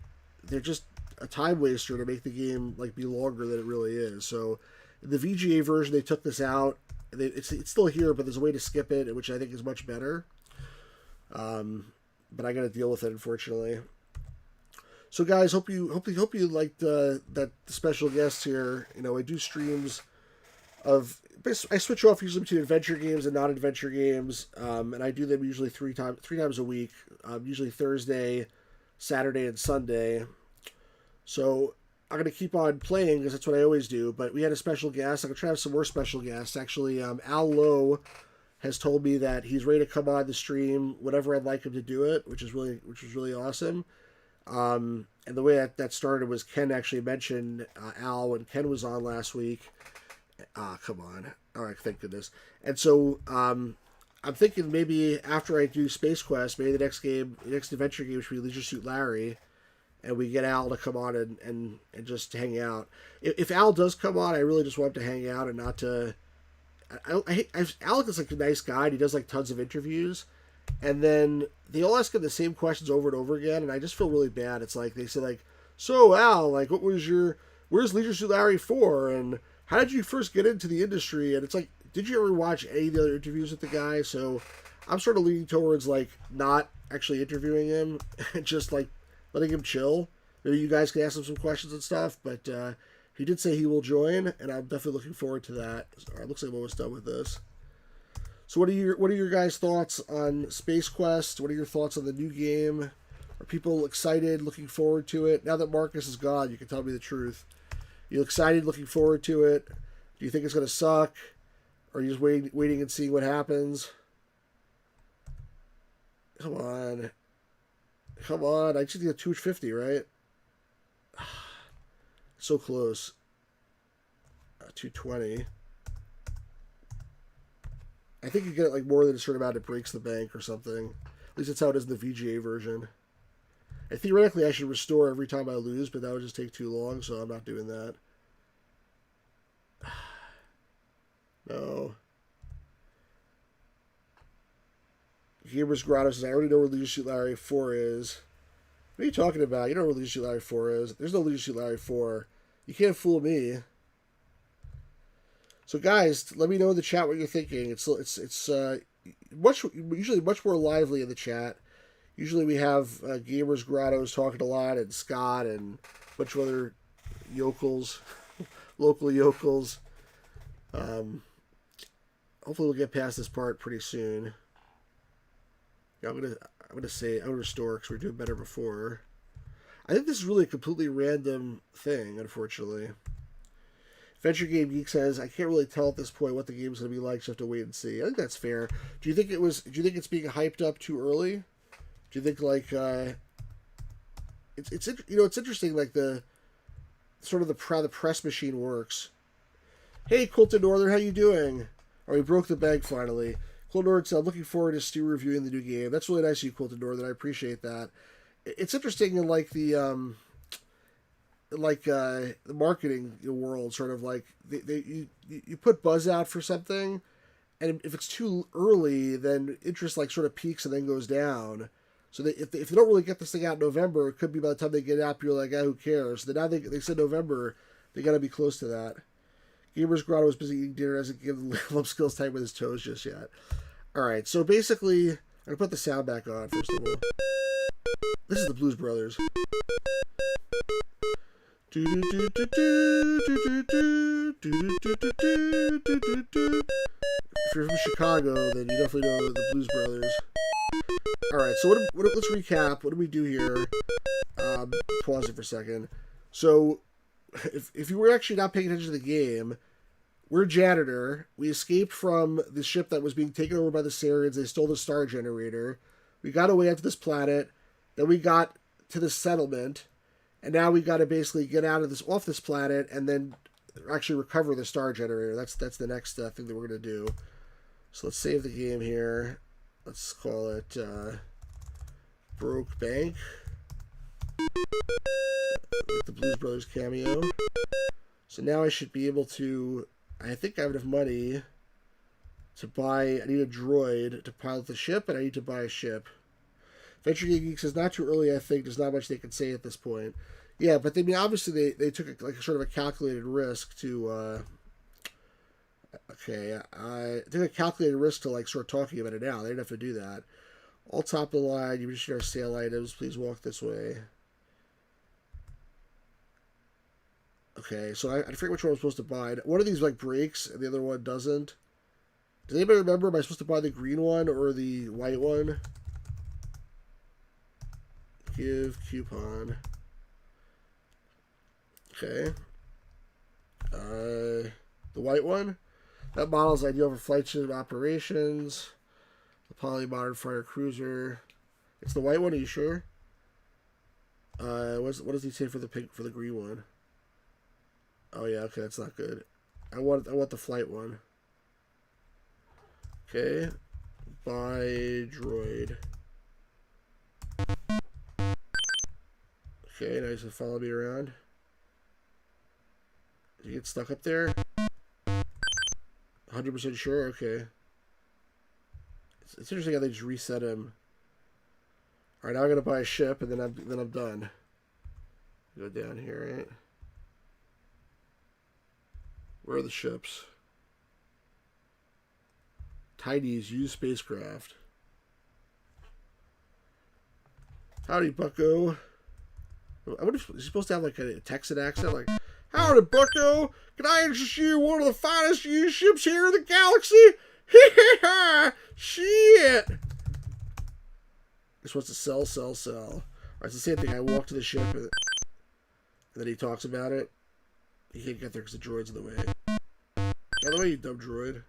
they're just a time waster to make the game, like, be longer than it really is. So, in the VGA version, they took this out. It's still here, but there's a way to skip it, which I think is much better. But I got to deal with it, unfortunately. So, guys, hope you liked that special guest here. I do streams of. I switch off usually between adventure games and non-adventure games, and I do them usually three times a week. Usually Thursday, Saturday, and Sunday. So I'm gonna keep on playing because that's what I always do. But we had a special guest. I'm gonna try to have some more special guests. Actually, Al Lowe has told me that he's ready to come on the stream whenever I'd like him to do it, which was really awesome. And the way that started was Ken actually mentioned Al when Ken was on last week. Come on. All right, thank goodness. And so I'm thinking maybe after I do Space Quest, maybe the next adventure game should be Leisure Suit Larry, and we get Al to come on and just hang out. If Al does come on, I really just want him to hang out and not to. Alec is like a nice guy. And he does like tons of interviews, and then they all ask him the same questions over and over again, and I just feel really bad. It's like they say like, "So Al, like, where's Leisure Suit Larry for?" and "How did you first get into the industry?" And it's like, did you ever watch any of the other interviews with the guy? So I'm sort of leaning towards like not actually interviewing him and just like letting him chill. Maybe you guys can ask him some questions and stuff, but he did say he will join, and I'm definitely looking forward to that. All right, looks like I'm almost done with this. So what are your guys' thoughts on Space Quest? What are your thoughts on the new game? Are people excited, looking forward to it? Now that Marcus is gone, you can tell me the truth. You excited, looking forward to it? Do you think it's going to suck? Or are you just waiting and seeing what happens? Come on. I just need a 250, right? So close. 220. I think you get like more than a certain amount, it breaks the bank or something. At least that's how it is in the VGA version. And theoretically, I should restore every time I lose, but that would just take too long, so I'm not doing that. No. Gamers Grotto says, I already know where Leisure Suit Larry 4 is. What are you talking about? You know where Leisure Suit Larry 4 is. There's no Leisure Suit Larry 4. You can't fool me. So guys, let me know in the chat what you're thinking. It's usually much more lively in the chat. Usually we have Gamers Grottos talking a lot, and Scott and a bunch of other yokels, local yokels. Hopefully we'll get past this part pretty soon. Yeah, I'm gonna restore because we were doing better before. I think this is really a completely random thing, unfortunately. Venture Game Geek says, I can't really tell at this point what the game's gonna be like, so I have to wait and see. I think that's fair. Do you think it's being hyped up too early? Do you think like it's interesting, like the sort of how the press machine works. Hey Colton Northern, how you doing? Oh, we broke the bank finally. Colton Northern said, I'm looking forward to Stu reviewing the new game. That's really nice of you, Colton Northern. I appreciate that. It's interesting in like the marketing world, sort of like you put buzz out for something, and if it's too early, then interest like sort of peaks and then goes down. So if they don't really get this thing out in November, it could be by the time they get it out, people are like, who cares? So now they said November, they got to be close to that. Gamer's Grotto was busy eating dinner, doesn't give the level up skills type with his toes just yet. Alright, so basically, I'm going to put the sound back on, first of all. This is the Blues Brothers. If you're from Chicago, then you definitely know the Blues Brothers. Alright, so let's recap. What do we do here? Pause it for a second. So, if you were actually not paying attention to the game, we're a janitor. We escaped from the ship that was being taken over by the Sarians. They stole the star generator. We got away onto this planet. Then we got to the settlement. And now we got to basically get off this planet and then actually recover the star generator. That's the next thing that we're going to do. So let's save the game here. Let's call it Broke Bank. With the Blues Brothers cameo. So now I should be able to... I think I have enough money to buy... I need a droid to pilot the ship, and I need to buy a ship. Venture Game Geek says, not too early, I think. There's not much they can say at this point. Yeah, but they obviously they took a sort of a calculated risk to... Okay, I took a calculated risk to start talking about it now. They didn't have to do that. All top of the line, you mentioned our sale items. Please walk this way. Okay, so I forget which one I'm supposed to buy. One of these breaks, and the other one doesn't. Does anybody remember? Am I supposed to buy the green one or the white one? Give coupon. Okay. The white one. That model is ideal for flight ship operations. The poly modern fire cruiser. It's the white one. Are you sure? What does he say for the green one? Oh yeah, okay, that's not good. I want the flight one. Okay. Buy droid. Okay, now he's gonna follow me around. Did he get stuck up there? 100% sure? Okay. It's interesting how they just reset him. Alright, now I'm gonna buy a ship and then I'm done. Go down here, right? Where are the ships? Tidy's used spacecraft. Howdy, bucko. I wonder if he's supposed to have a Texan accent, howdy, bucko. Can I interest you in one of the finest used ships here in the galaxy? Shit. This wants to sell. Alright, it's the same thing. I walk to the ship and then he talks about it. He can't get there because the droid's in the way. By the way, you dumb droid.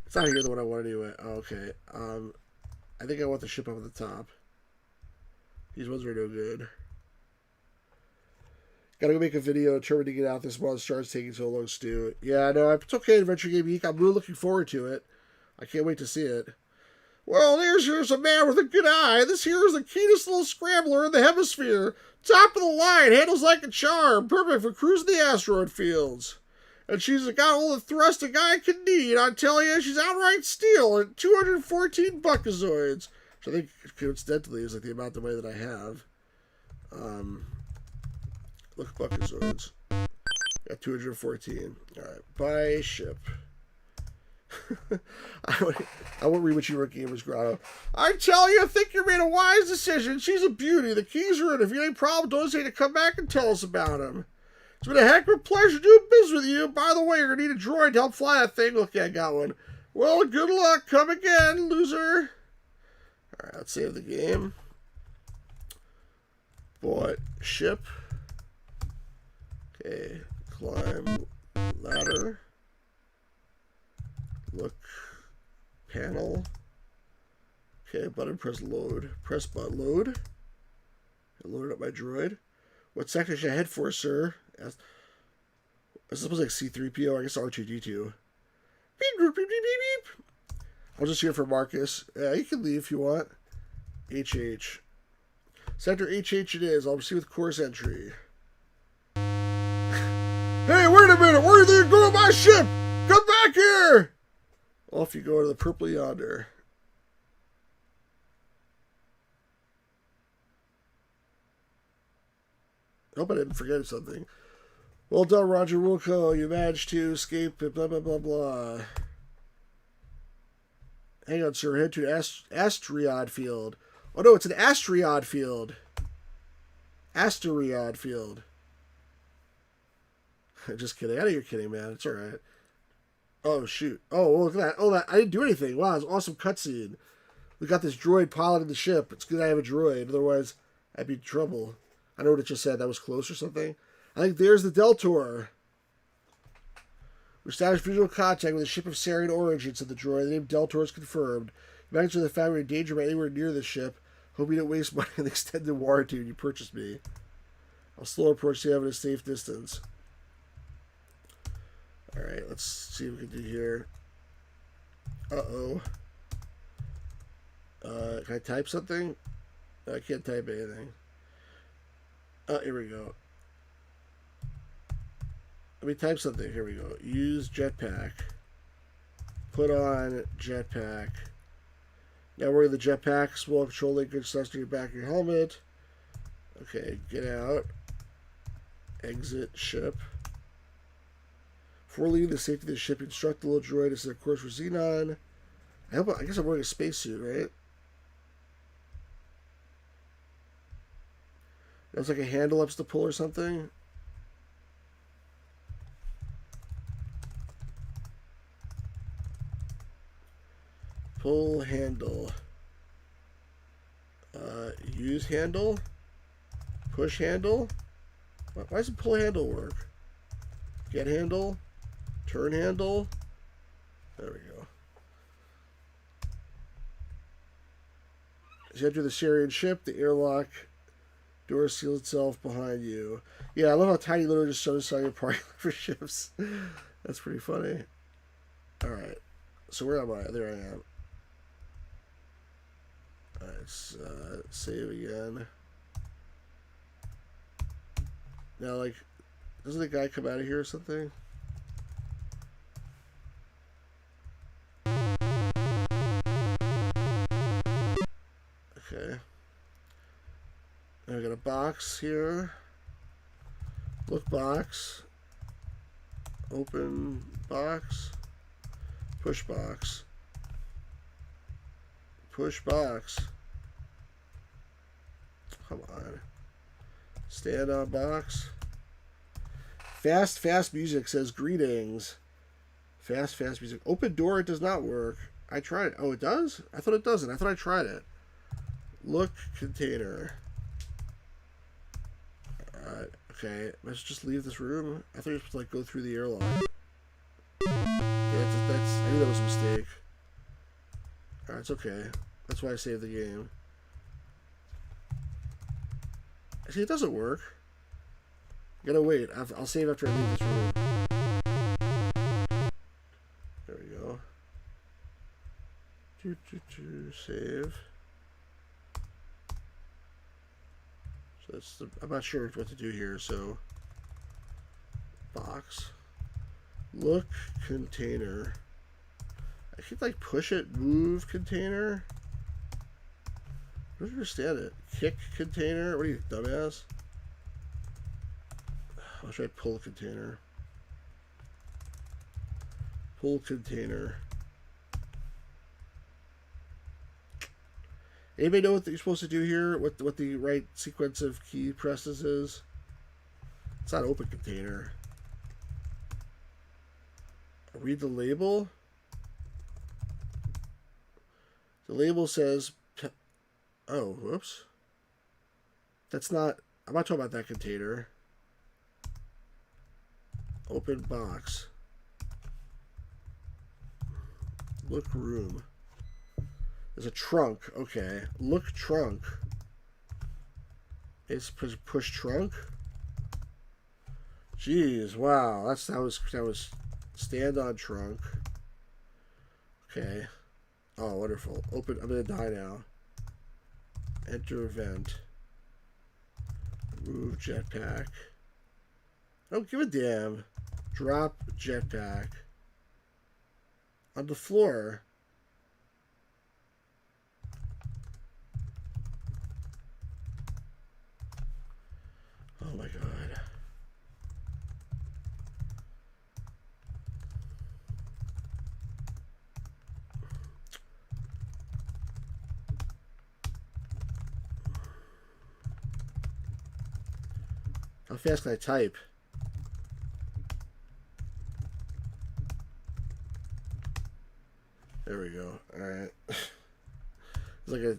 It's not here the one I want anyway. Oh, okay. I think I want the ship up at the top. These ones are no good. Gotta go make a video. Determined to get out this while it starts taking so long, Stu. Yeah, no, it's okay, Adventure Game Geek. I'm really looking forward to it. I can't wait to see it. Well, here's a man with a good eye. This here is the keenest little scrambler in the hemisphere. Top of the line, handles like a charm. Perfect for cruising the asteroid fields. And she's got all the thrust a guy can need. I tell you, she's outright steel at 214 buckazoids. Which I think, coincidentally, is the amount of money that I have. Look, buckazoids. Got 214. Alright, buy ship. I won't read what you wrote, Gamer's Grotto. I tell you, I think you made a wise decision. She's a beauty. The keys are in. If you ain't problem, don't hesitate to come back and tell us about him. It's been a heck of a pleasure doing business with you. By the way, you're going to need a droid to help fly that thing. Okay, I got one. Well, good luck. Come again, loser. Alright, let's save the game. Bought ship. Okay, climb ladder. Look, panel. Okay, button, press load. Press button, load. Load up my droid. What sector should I head for, sir? Is this supposed to C-3PO? I guess R2-D2. Beep, beep, beep, beep, beep. I'll just hear from Marcus. Yeah, you can leave if you want. HH. Sector HH it is. I'll proceed with course entry. Hey, wait a minute! Where are you going, my ship? Come back here! Off you go to the purple yonder. Hope I didn't forget something. Well done, Roger Wilco. You managed to escape. Blah blah blah blah. Hang on, sir. Head to asteroid field. Oh no, it's an asteroid field. Asteroid field. Just kidding. I know you're kidding, man. It's alright. Oh, shoot. Oh, look at that. Oh, that. I didn't do anything. Wow, it's an awesome cutscene. We got this droid piloting the ship. It's good I have a droid. Otherwise, I'd be in trouble. I know what it just said. That was close or something. I think there's the Deltor. We established visual contact with a ship of Sarian origin, said the droid. The name Deltor is confirmed. Imagine the fact we're in danger by anywhere near this ship. Hope you don't waste money on the extended warranty when you purchase me. I'll slow approach the evidence safe distance. Alright, let's see what we can do here. Uh-oh. Can I type something? No, I can't type anything. Oh, here we go. Let me type something. Here we go. Use jetpack. Put on jetpack. Now we're in the jetpack. Small control linkage stuff to your back of your helmet. Okay, get out. Exit ship. Before leaving the safety of the ship, instruct the little droid to set a course for Xenon. I guess I'm wearing a spacesuit, right? That's like a handle up to pull or something. Pull handle. Use handle. Push handle. Why does pull handle work? Get handle. Turn handle. There we go. As you enter the Sarian ship, the airlock door seals itself behind you. Yeah, I love how tiny little just shows how your party for ships. That's pretty funny. Alright. So where am I? There I am. Alright, let's save again. Now, like, doesn't the guy come out of here or something? Okay. Now we got a box here. Look box. Open box. Push box. Push box. Come on. Stand on box. Fast music says greetings. Fast music. Open door, it does not work. I tried it. Oh, it does? I thought it doesn't. I thought I tried it. Look container. Alright, okay. Let's just leave this room. I thought you were supposed to like go through the airlock. Yeah, I knew that was a mistake. Alright, it's okay. That's why I saved the game. See, it doesn't work. I gotta wait. I'll save after I leave this room. There we go. Save. So that's I'm not sure what to do here, so box. Look container. I could like push it, move container. I don't understand it. Kick container? What are you, dumbass? I'll try pull container. Pull container. Anybody know what you're supposed to do here? What the right sequence of key presses is? It's not open container. Read the label. The label says... Oh, whoops. That's not... I'm not talking about that container. Open box. Look room. There's a trunk. Okay. Look trunk. It's push trunk. Jeez, wow. That was stand on trunk. Okay. Oh, wonderful. Open. I'm gonna die now. Enter event. Move jetpack. Don't give a damn. Drop jetpack. On the floor. Oh my god. How fast can I type? There we go. Alright. It's like a...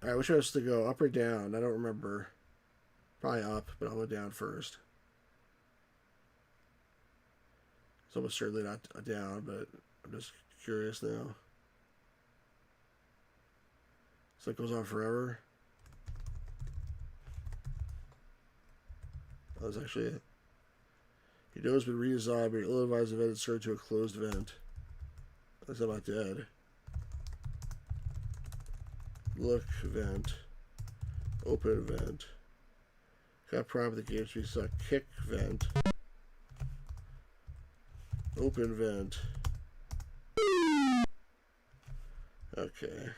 Alright, which way was to go? Up or down? I don't remember. Probably up, but I'll go down first. It's almost certainly not down, but I'm just curious now. So it goes on forever. That was actually it. Your door has been redesigned, but your ill-advised event is turned to a closed vent. That's not dead. Look, vent. Open vent. Got prime the game to be stuck. Kick vent. Open vent. Okay.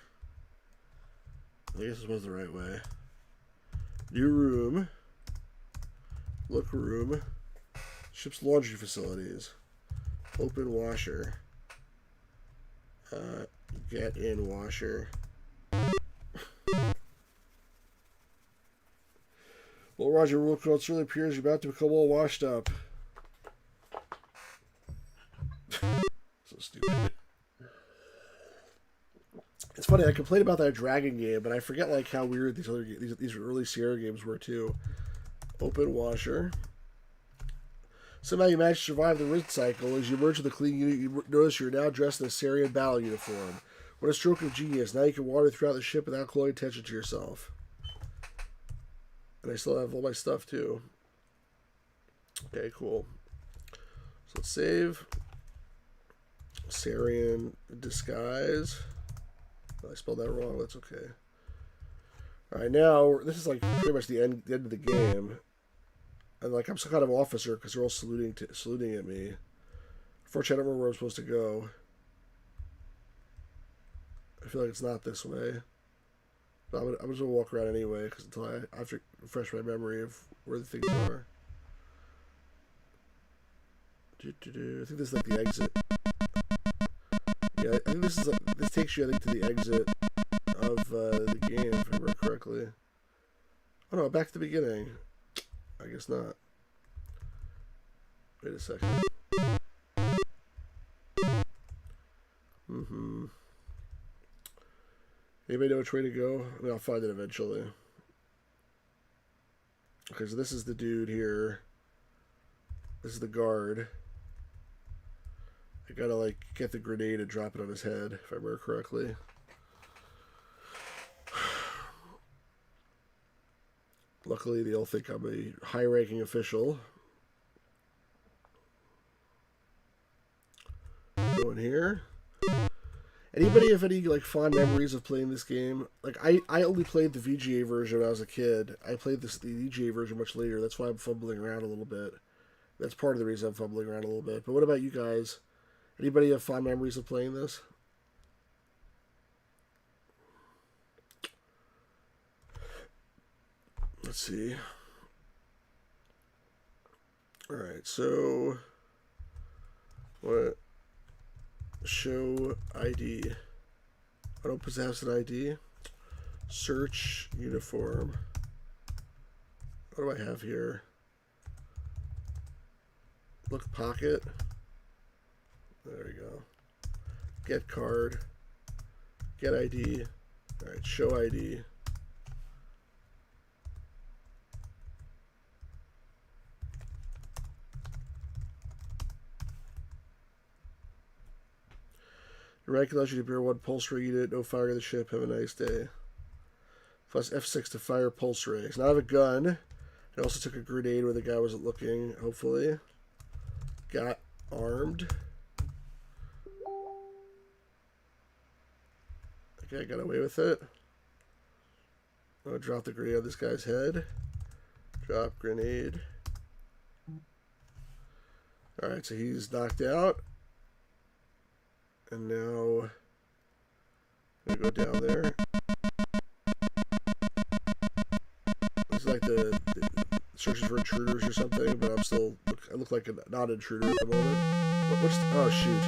I guess this was the right way. New room. Look room. Ship's laundry facilities. Open washer. Get in washer. Well, Roger, real quick, it certainly appears you're about to become all washed up. So stupid. It's funny, I complained about that Dragon game, but I forget like how weird these early Sierra games were too. Open washer. Somehow you manage to survive the rinse cycle. As you emerge from the clean unit, you notice you're now dressed in a Syrian battle uniform. What a stroke of genius. Now you can wander throughout the ship without calling attention to yourself. And I still have all my stuff too. Okay, cool. So let's save. Syrian disguise. I spelled that wrong. That's okay. Alright, now, this is like pretty much the end of the game. And like I'm some kind of officer because they're all saluting at me. Unfortunately, I don't remember where I'm supposed to go. I feel like it's not this way. But I'm just gonna walk around anyway because until I have to refresh my memory of where the things are. I think this is like the exit. Yeah, I think this takes you, I think, to the exit of the game, if I remember correctly. Oh no, back to the beginning. I guess not. Wait a second. Anybody know which way to go? I mean, I'll find it eventually. Okay, so this is the dude here. This is the guard. I gotta, like, get the grenade and drop it on his head, if I remember correctly. Luckily, they all think I'm a high-ranking official. Go in here. Anybody have any like fond memories of playing this game? Like I only played the VGA version when I was a kid. I played the VGA version much later. That's why I'm fumbling around a little bit. That's part of the reason I'm fumbling around a little bit. But what about you guys? Anybody have fond memories of playing this? Let's see. Alright, so what? Show ID. I don't possess an ID. Search uniform. What do I have here? Look pocket. There we go. Get card. Get ID. Alright, show ID. Your rank allows you to bear one pulse ray unit, no fire in the ship. Have a nice day. Plus F6 to fire pulse rays. Now I have a gun. I also took a grenade where the guy wasn't looking, hopefully. Got armed. Okay, I got away with it. I'm gonna drop the grenade on this guy's head. Drop grenade. Alright, so he's knocked out. And now I'm gonna go down there. searching for intruders or something, but I look like a non-intruder at the moment. Oh, shoot.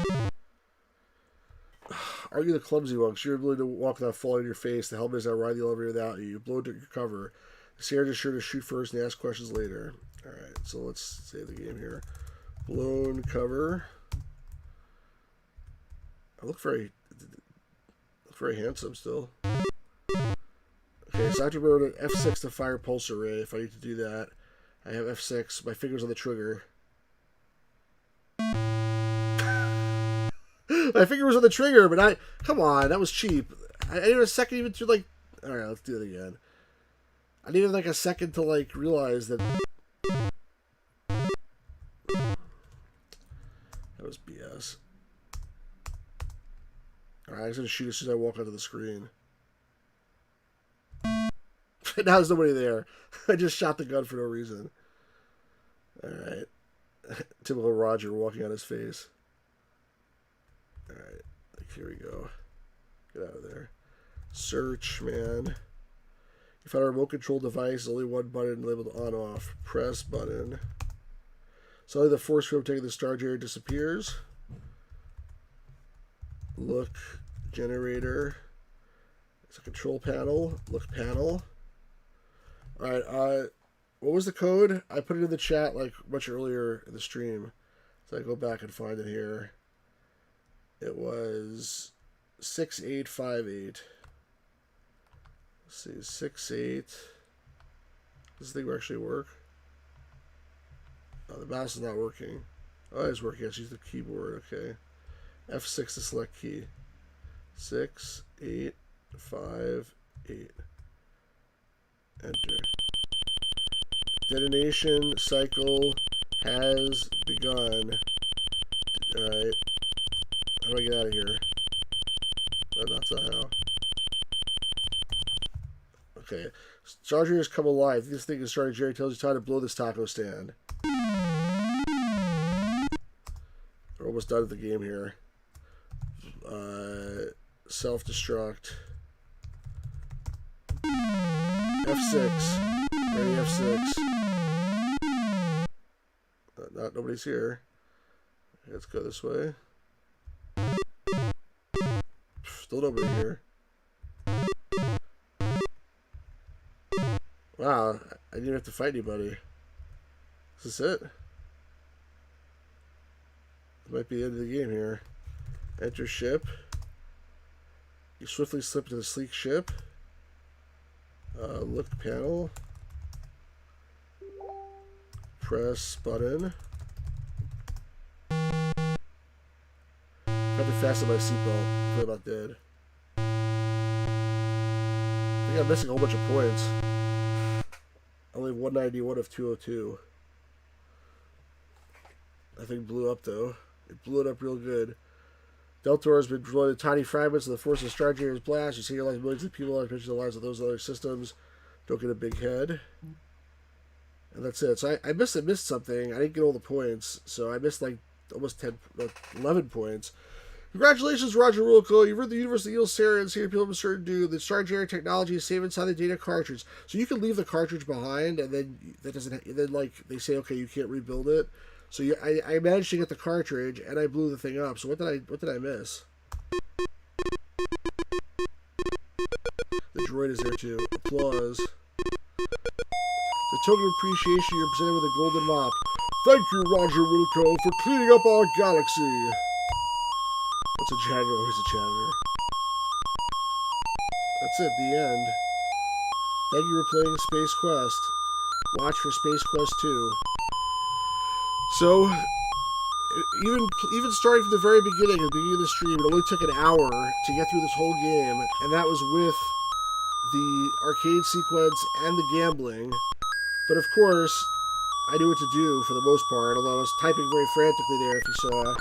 Are you the clumsy one? 'Cause you're willing to walk without falling on your face. The helmet is not ride the elevator without you. You blow into your cover. The Sierra is sure to shoot first and ask questions later. Alright, so let's save the game here. Blown cover. I look very handsome still. Okay, so I have to remember an F6 to fire pulse array if I need to do that. I have F6, my finger's on the trigger. My finger was on the trigger, but come on, that was cheap. I needed a second even to like, alright, let's do it again. I needed like a second to like realize that was BS. Alright, I was gonna shoot as soon as I walk onto the screen. Now there's nobody there. I just shot the gun for no reason. Alright. Typical Roger walking on his face. Alright. Here we go. Get out of there. Search, man. You found a remote control device. Only one button labeled on off. Press button. Suddenly the force field taking the storage area disappears. Look generator. It's a control panel. Look panel. Alright, what was the code? I put it in the chat like much earlier in the stream. So I go back and find it here. It was 6858. Let's see, 68. Does this thing actually work? Oh, the mouse is not working. Oh, it's working. Let's use the keyboard. Okay. F6 to select key. 6, 8, 5, 8. Enter. Detonation cycle has begun. Alright. How do I get out of here? Oh, not somehow. Okay. Charger has come alive. This thing is starting. Jerry tells you time to blow this taco stand. We're almost done with the game here. Self-destruct. F6. Ready, F6. Nobody's here. Let's go this way. Still nobody here. Wow, I didn't have to fight anybody. Is this it? This might be the end of the game here. Enter ship. You swiftly slip into the sleek ship. Look panel. Press button. I have to fasten my seatbelt. I'm about dead. I think I'm missing a whole bunch of points. Only 191 of 202. That thing blew up though. It blew it up real good. Deltor has been destroyed in tiny fragments of the force of Starjammers blast. You see your lives millions of people, especially the lives of those other systems. Don't get a big head. And that's it. So I missed something. I didn't get all the points. So I missed like almost 11 points. Congratulations, Roger Wilco. You've read the universe of the Eel Sarians here. People have certain do. The Starjammer technology is saved inside the data cartridge. So you can leave the cartridge behind, and then that doesn't. Then like they say, okay, you can't rebuild it. So I managed to get the cartridge, and I blew the thing up. So what did I miss? The droid is there too. Applause. The token of appreciation, you're presented with a golden mop. Thank you, Roger Wilco, for cleaning up our galaxy. What's a janitor? Who's a janitor? That's it, the end. Thank you for playing Space Quest. Watch for Space Quest 2. So, even starting from the very beginning, at the beginning of the stream, it only took an hour to get through this whole game, and that was with the arcade sequence and the gambling. But of course, I knew what to do for the most part, although I was typing very frantically there, if you saw.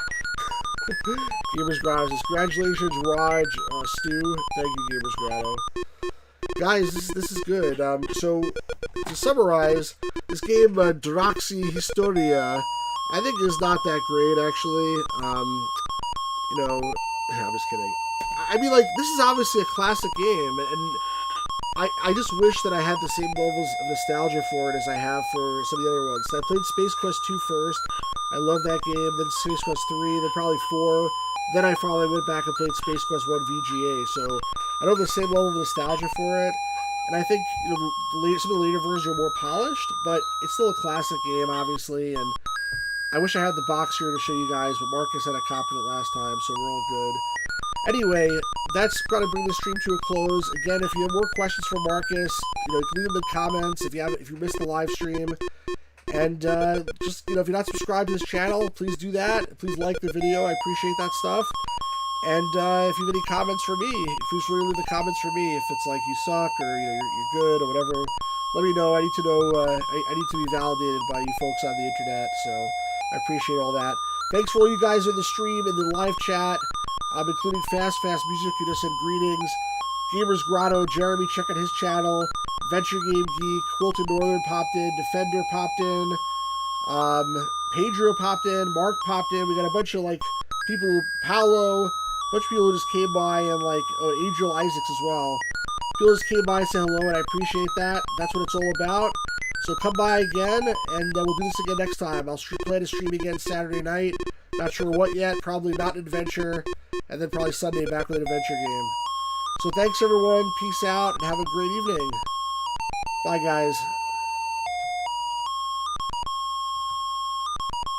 Gamers Grotto says, congratulations, Raj, Stu. Thank you, Gamers Grotto. Guys, this is good. So, to summarize, this game, Droxy Historia, I think is not that great, actually. You know, I'm just kidding. I mean, like, this is obviously a classic game, and I just wish that I had the same levels of nostalgia for it as I have for some of the other ones. So I played Space Quest 2 first. I love that game. Then Space Quest 3, then probably 4. Then I finally went back and played Space Quest 1 VGA. So I don't have the same level of nostalgia for it. And I think some of the later versions are more polished, but it's still a classic game, obviously. And I wish I had the box here to show you guys, but Marcus had a copy of it last time, so we're all good. Anyway, that's going to bring the stream to a close. Again, if you have more questions for Marcus, you can leave them in the comments if you missed the live stream. And just if you're not subscribed to this channel, please do that. Please like the video. I appreciate that stuff. And if you have any comments for me, if you just really leave the comments for me, if it's like you suck or you're good or whatever, let me know. I need to know. I need to be validated by you folks on the internet. So I appreciate all that. Thanks for all you guys in the stream and the live chat. I'm including Fast Music, who just sent greetings. Gamers Grotto, Jeremy, check out his channel. Venture Game Geek, Quilton Northern popped in, Defender popped in, Pedro popped in, Mark popped in. We got a bunch of people, Paolo, a bunch of people who just came by, and Angel Isaacs as well. People just came by and said hello, and I appreciate that. That's what it's all about. So come by again, and we'll do this again next time. I'll plan to stream again Saturday night. Not sure what yet. Probably Mountain Adventure, and then probably Sunday back with an adventure game. So thanks everyone. Peace out, and have a great evening. Bye guys.